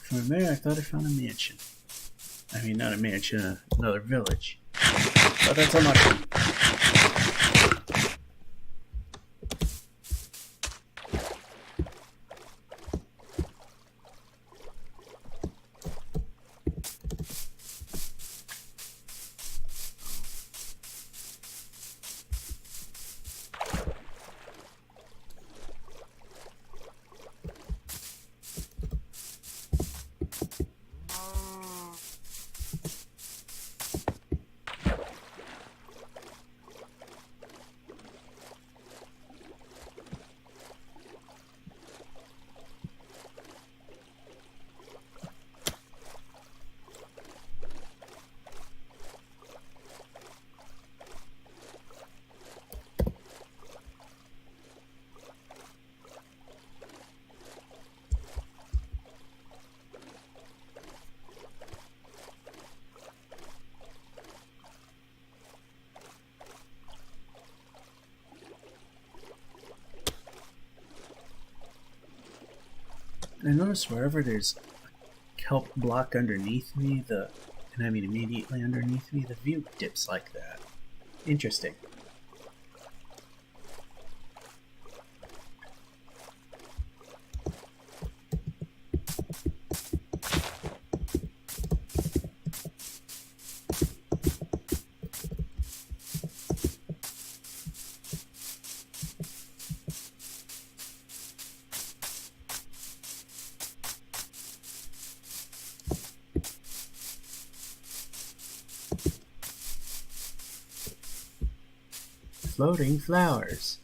From there, I thought I found a mansion. I mean, not a mansion, another village. But that's a mushroom. And I notice wherever there's a kelp block underneath me, and I mean immediately underneath me, the view dips like that. Interesting. Floating flowers.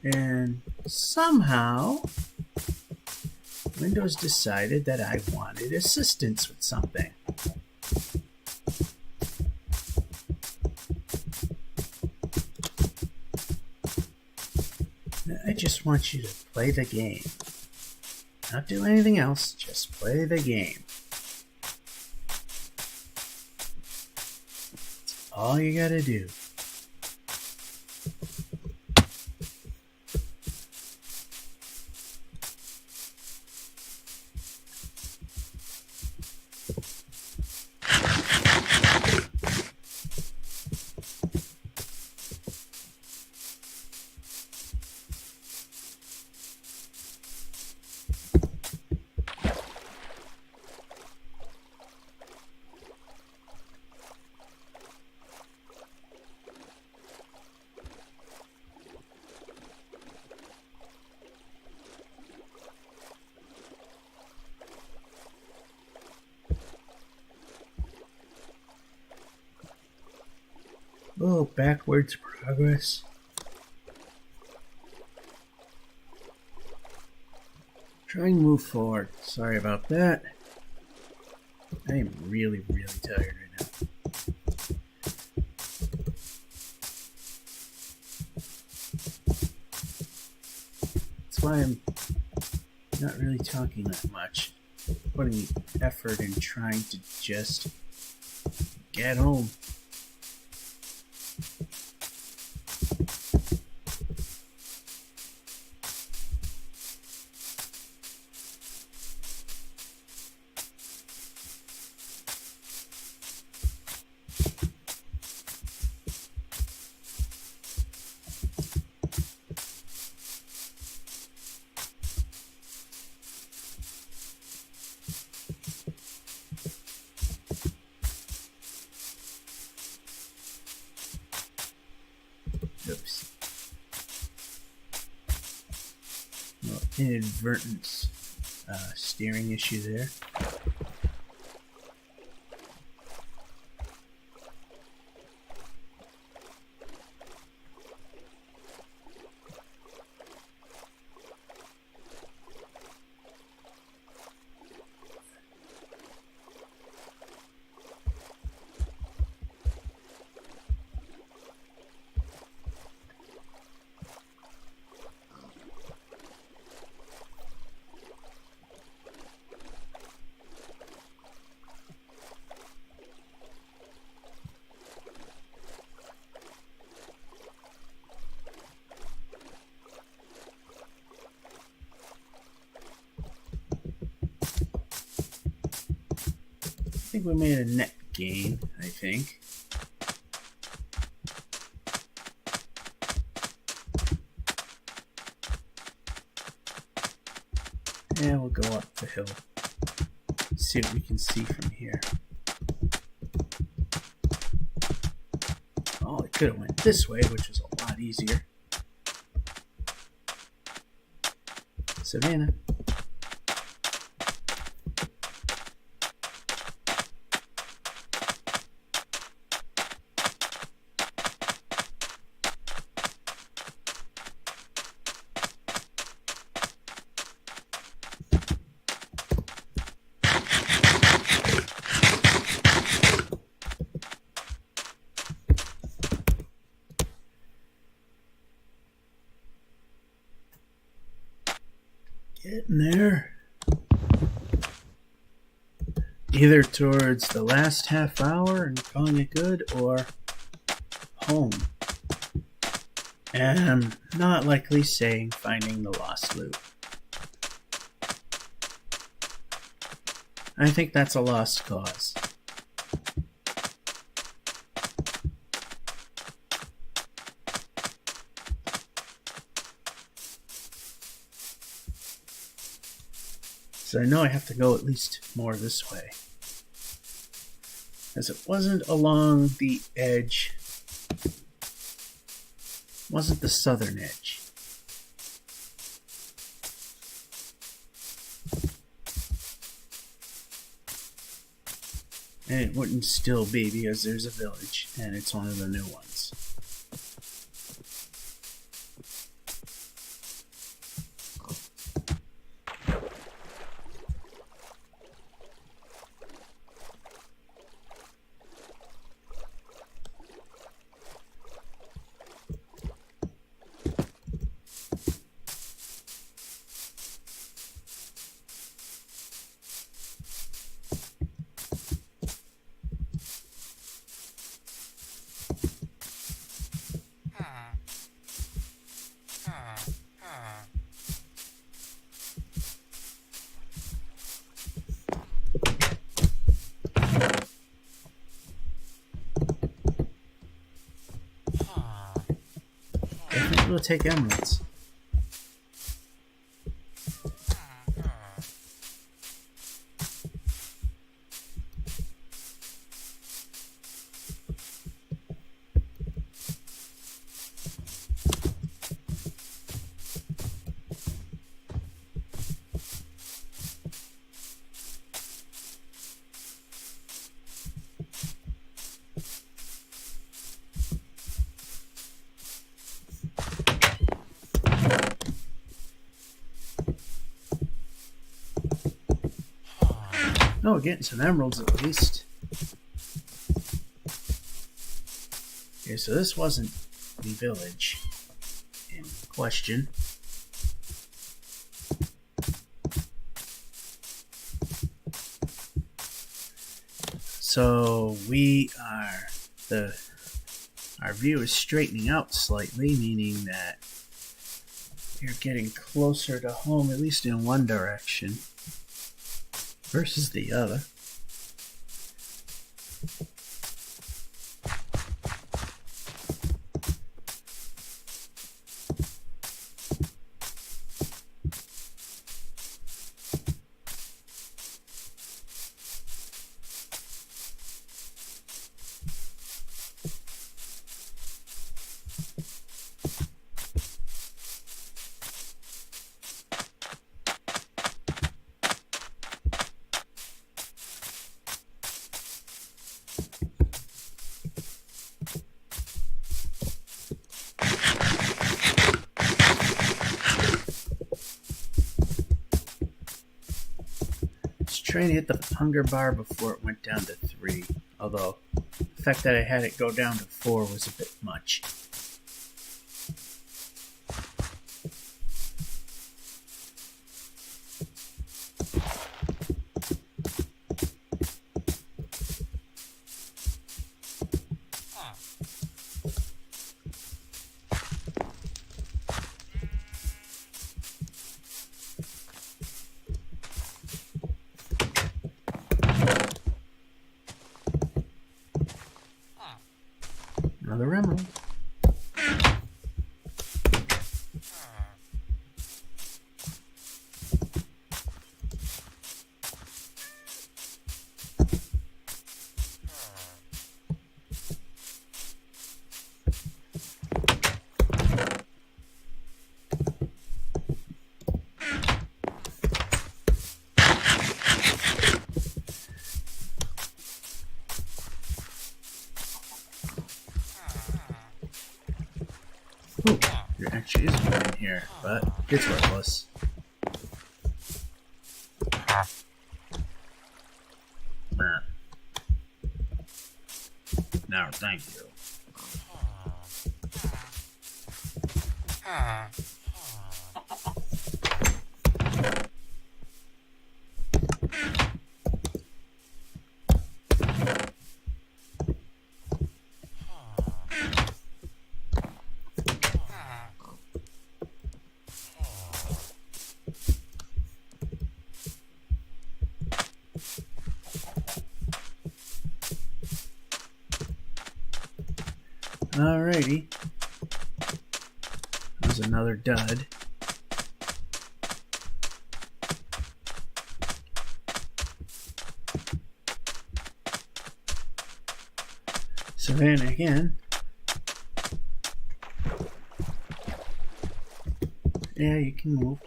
And somehow, Windows decided that I wanted assistance with something. I just want you to play the game. Not do anything else, just play the game. That's all you gotta do. Oh, backwards progress. Try and move forward. Sorry about that. I am really, really tired right now. That's why I'm not really talking that much. Putting effort in trying to just get home. Oops. Well, inadvertent steering issue there. think we made a net gain, I think. And we'll go up the hill. See what we can see from here. Oh, it could have went this way, which is a lot easier. Savannah. Getting there. Either towards the last half hour and calling it good, or home. And I'm not likely saying finding the lost loot. I think that's a lost cause. So I know I have to go at least more this way. As it wasn't along the edge, wasn't the southern edge. And it wouldn't still be because there's a village and it's one of the new ones. We'll take emeralds. Oh, we're getting some emeralds at least. Okay, so this wasn't the village in question. So our view is straightening out slightly, meaning that you're getting closer to home, at least in one direction, versus the other. Trying to hit the hunger bar before it went down to 3, although the fact that I had it go down to 4 was a bit much. Another emerald. Oh, there actually is one in here, but it's worthless. No, thank you. Alrighty. There's another dud. Savannah again. Yeah, you can move.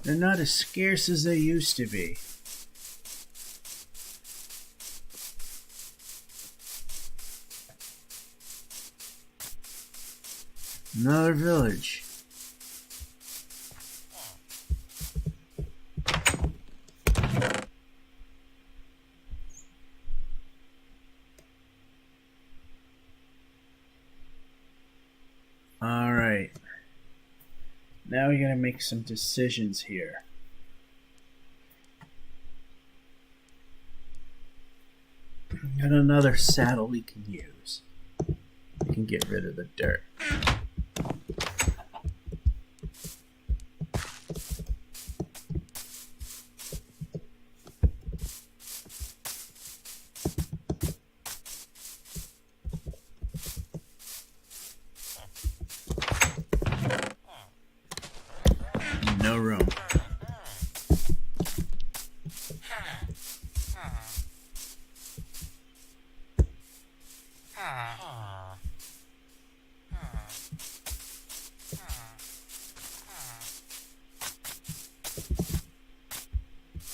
They're not as scarce as they used to be. Another village. All right. Now we gotta make some decisions here. Got another saddle we can use. We can get rid of the dirt. No room.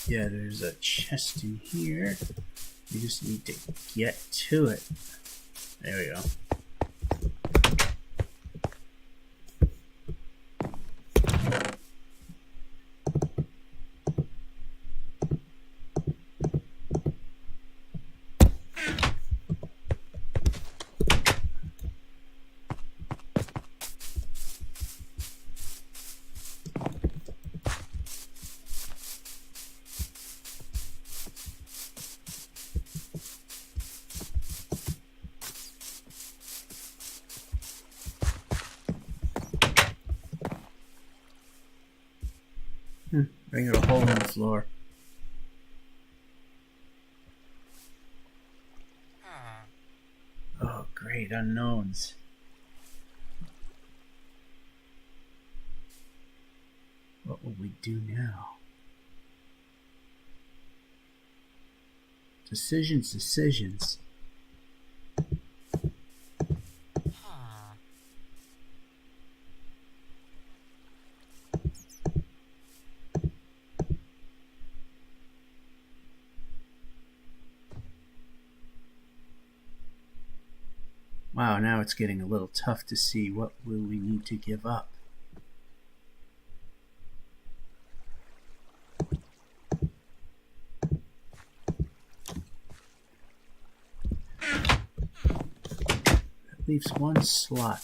Yeah, there's a chest in here. We just need to get to it. There we go. Bring it a hole in the floor. Oh, great unknowns. What will we do now? Decisions. Wow, now it's getting a little tough to see what will we need to give up. That leaves one slot.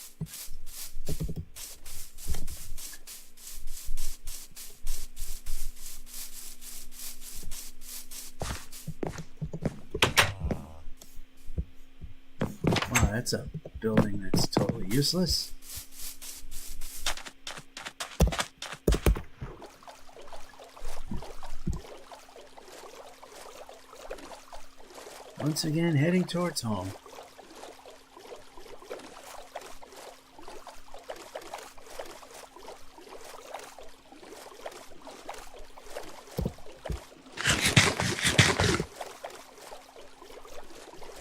Wow, that's a building that's totally useless. Once again, heading towards home.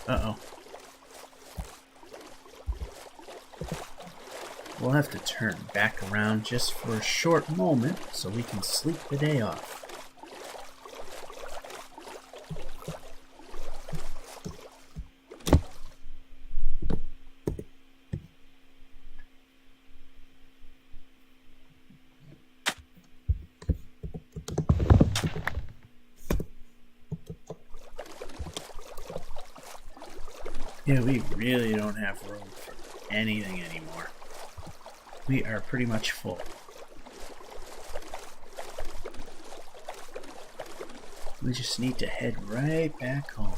Uh-oh. We'll have to turn back around just for a short moment so we can sleep the day off. Yeah, we really don't have room for anything anymore. We are pretty much full. We just need to head right back home.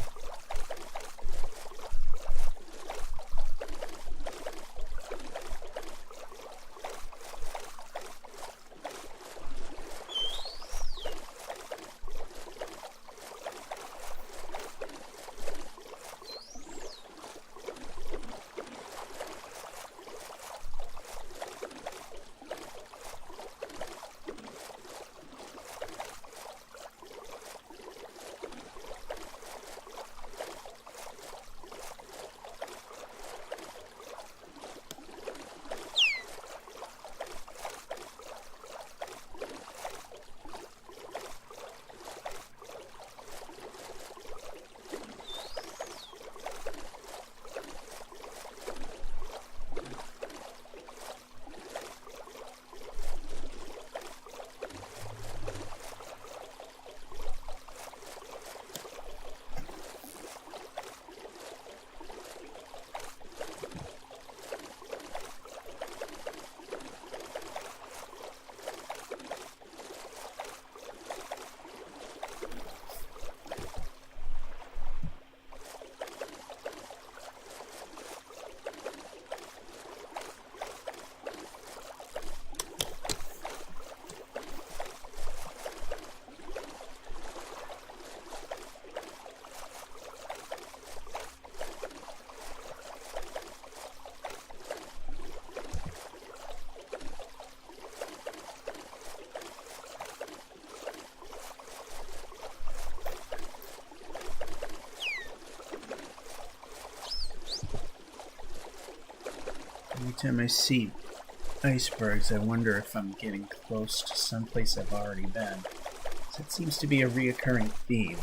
Every time I see icebergs, I wonder if I'm getting close to someplace I've already been. That seems to be a reoccurring theme.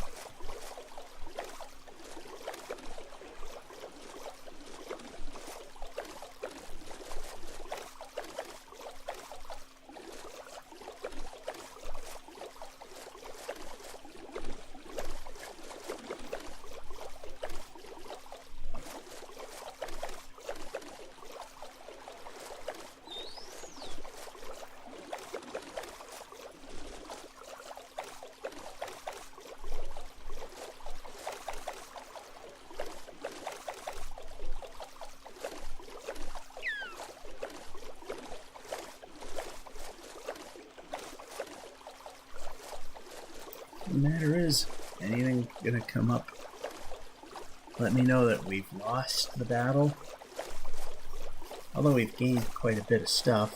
The matter is, anything gonna come up? Let me know that we've lost the battle. Although we've gained quite a bit of stuff.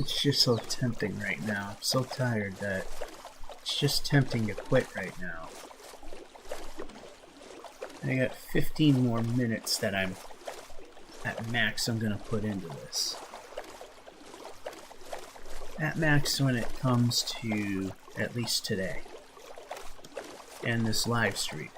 It's just so tempting right now. I'm so tired that it's just tempting to quit right now. I got 15 more minutes that I'm at max I'm gonna put into this. At max when it comes to at least today and this live stream.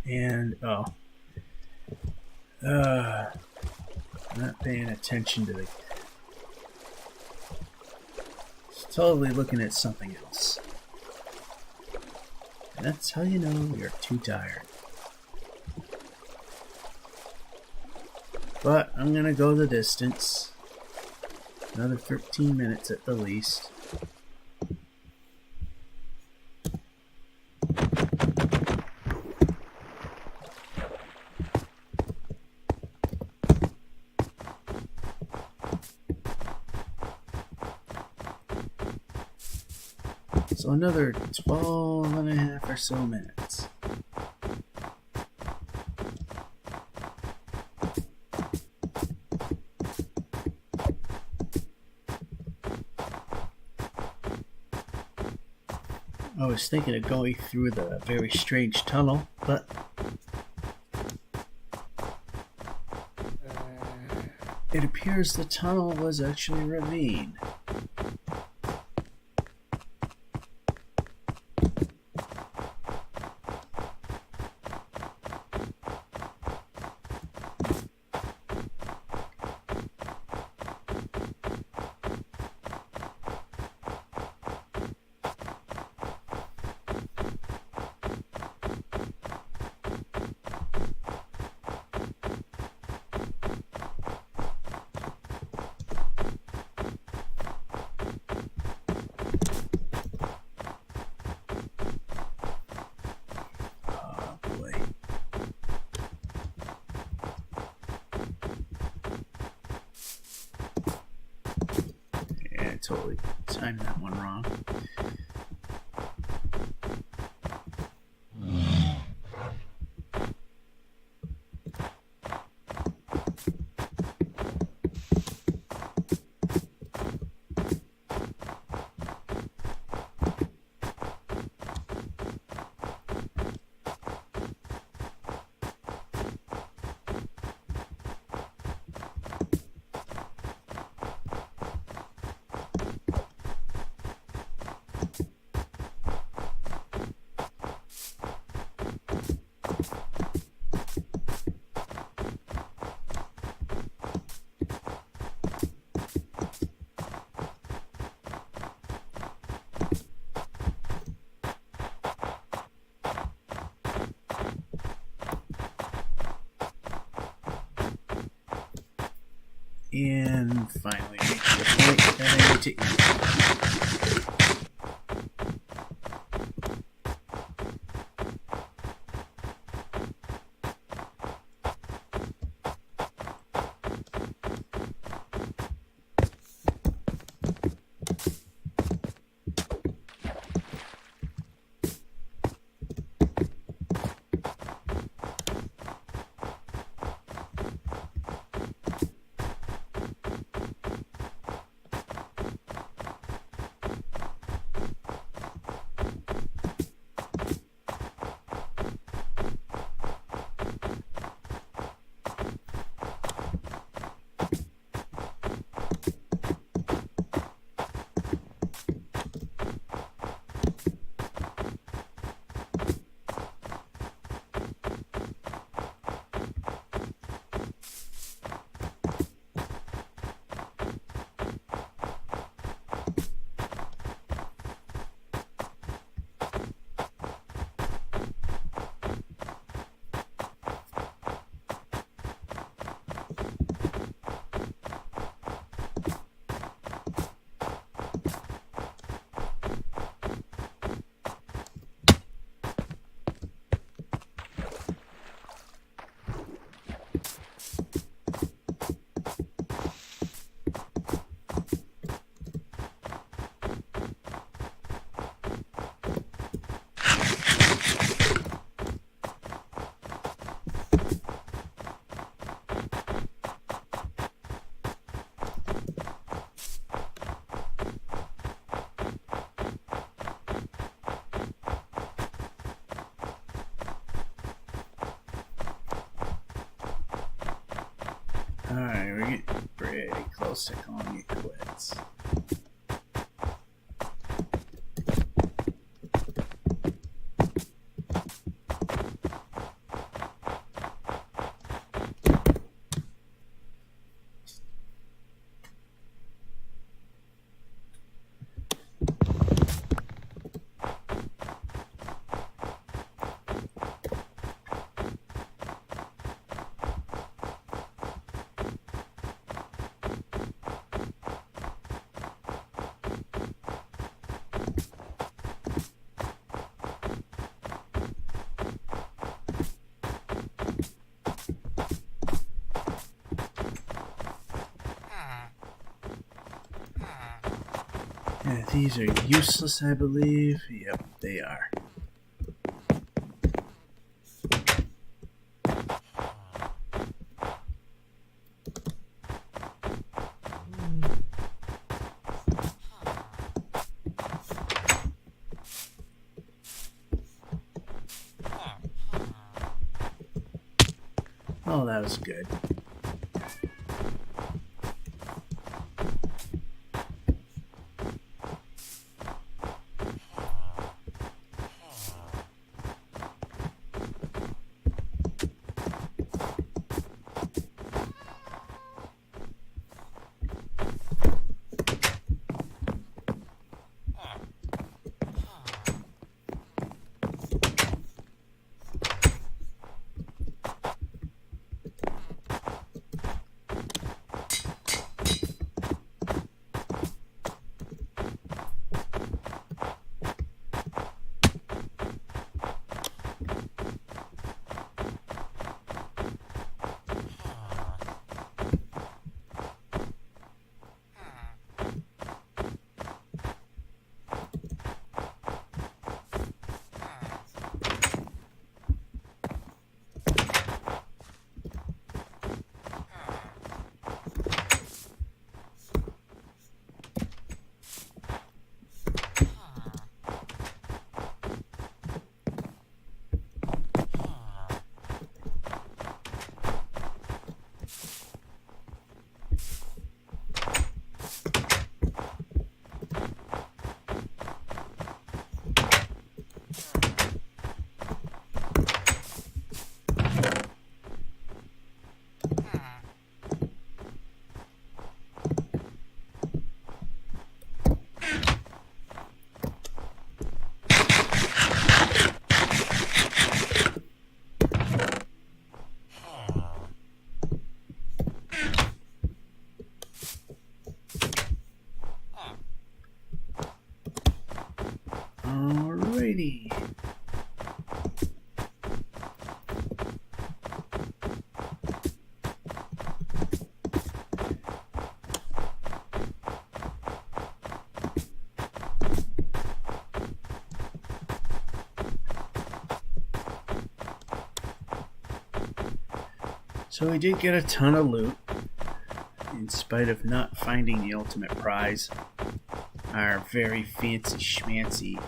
And, not paying attention to the... Totally looking at something else. And that's how you know you're too tired. But I'm gonna go the distance. Another 13 minutes at the least. So another 12 and a half or so minutes. I was thinking of going through the very strange tunnel, but it appears the tunnel was actually a ravine. Totally timed that one wrong. And finally, reach the point that I need to eat. Alright, we're getting pretty close to calling it quits. Yeah, these are useless, I believe. Yep, they are. Oh, that was good. Alrighty. So we did get a ton of loot, in spite of not finding the ultimate prize. Our very fancy schmancy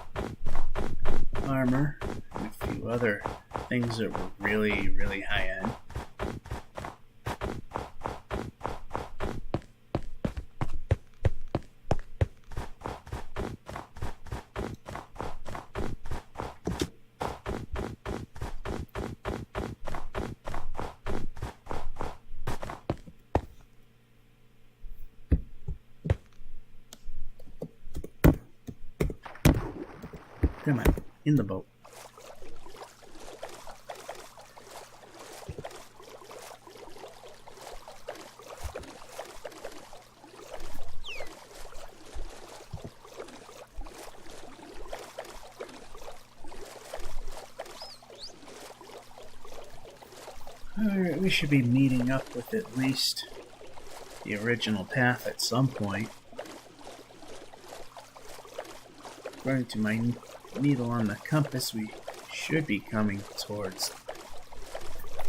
armor and a few other things that were really, really high end. Come on, in the boat. Alright, we should be meeting up with at least the original path at some point. According to my needle on the compass, we should be coming towards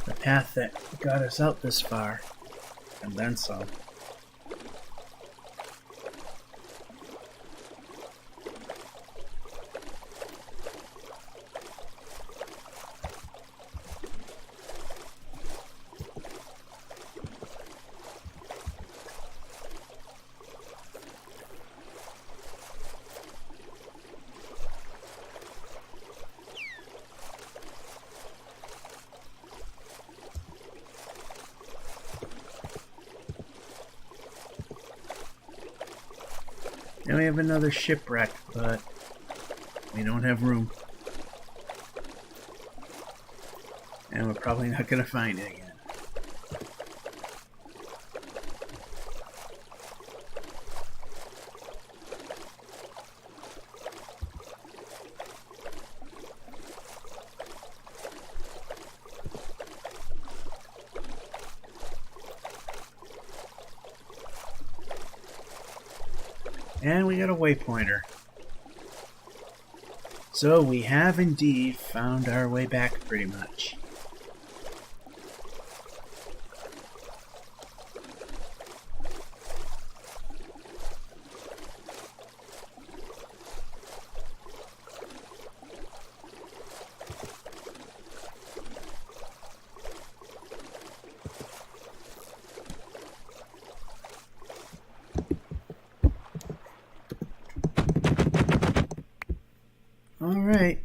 the path that got us out this far, and then some. Now we have another shipwreck, but we don't have room. And we're probably not going to find it again. And we got a waypointer. So we have indeed found our way back pretty much. Alright,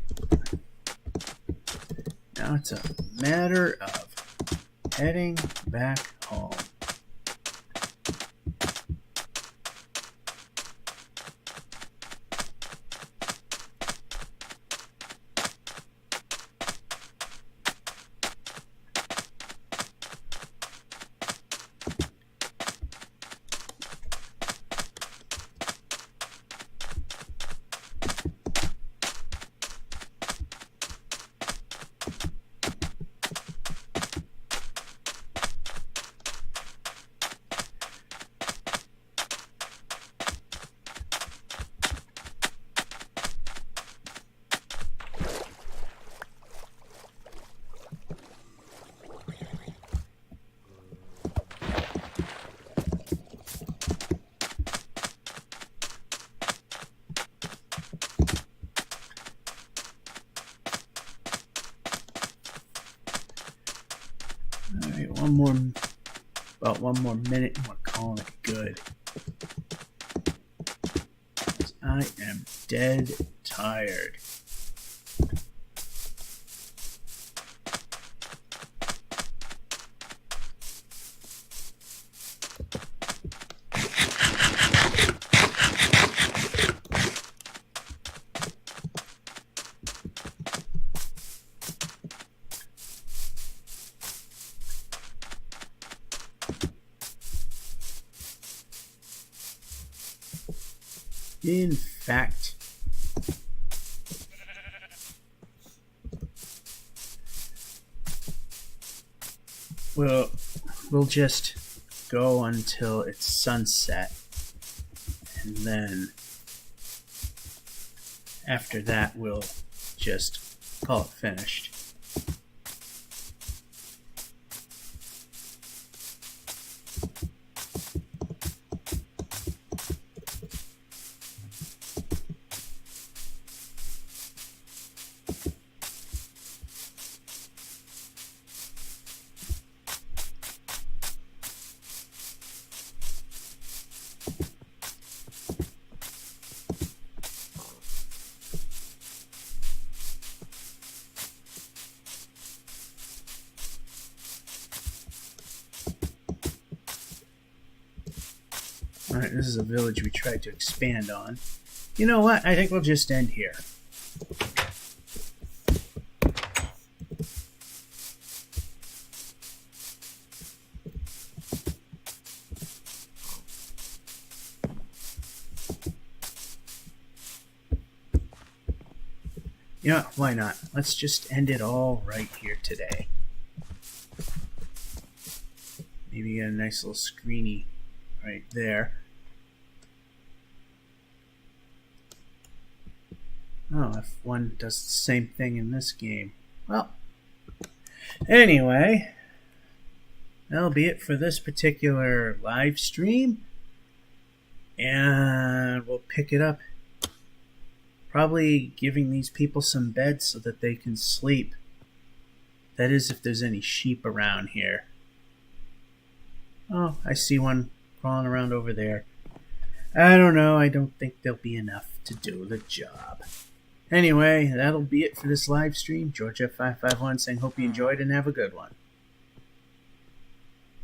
now it's a matter of heading back home. Alright, about one more minute and we're calling it good. I am dead tired. In fact, we'll just go until it's sunset, and then after that we'll just call it finished. Alright, this is a village we tried to expand on. You know what? I think we'll just end here. You know what? Why not? Let's just end it all right here today. Maybe get a nice little screeny right there. Oh, if one does the same thing in this game. Well, anyway, that'll be it for this particular live stream. And we'll pick it up. Probably giving these people some beds so that they can sleep. That is, if there's any sheep around here. Oh, I see one crawling around over there. I don't know. I don't think there'll be enough to do the job. Anyway, that'll be it for this live stream. Georgia551 saying hope you enjoyed and have a good one.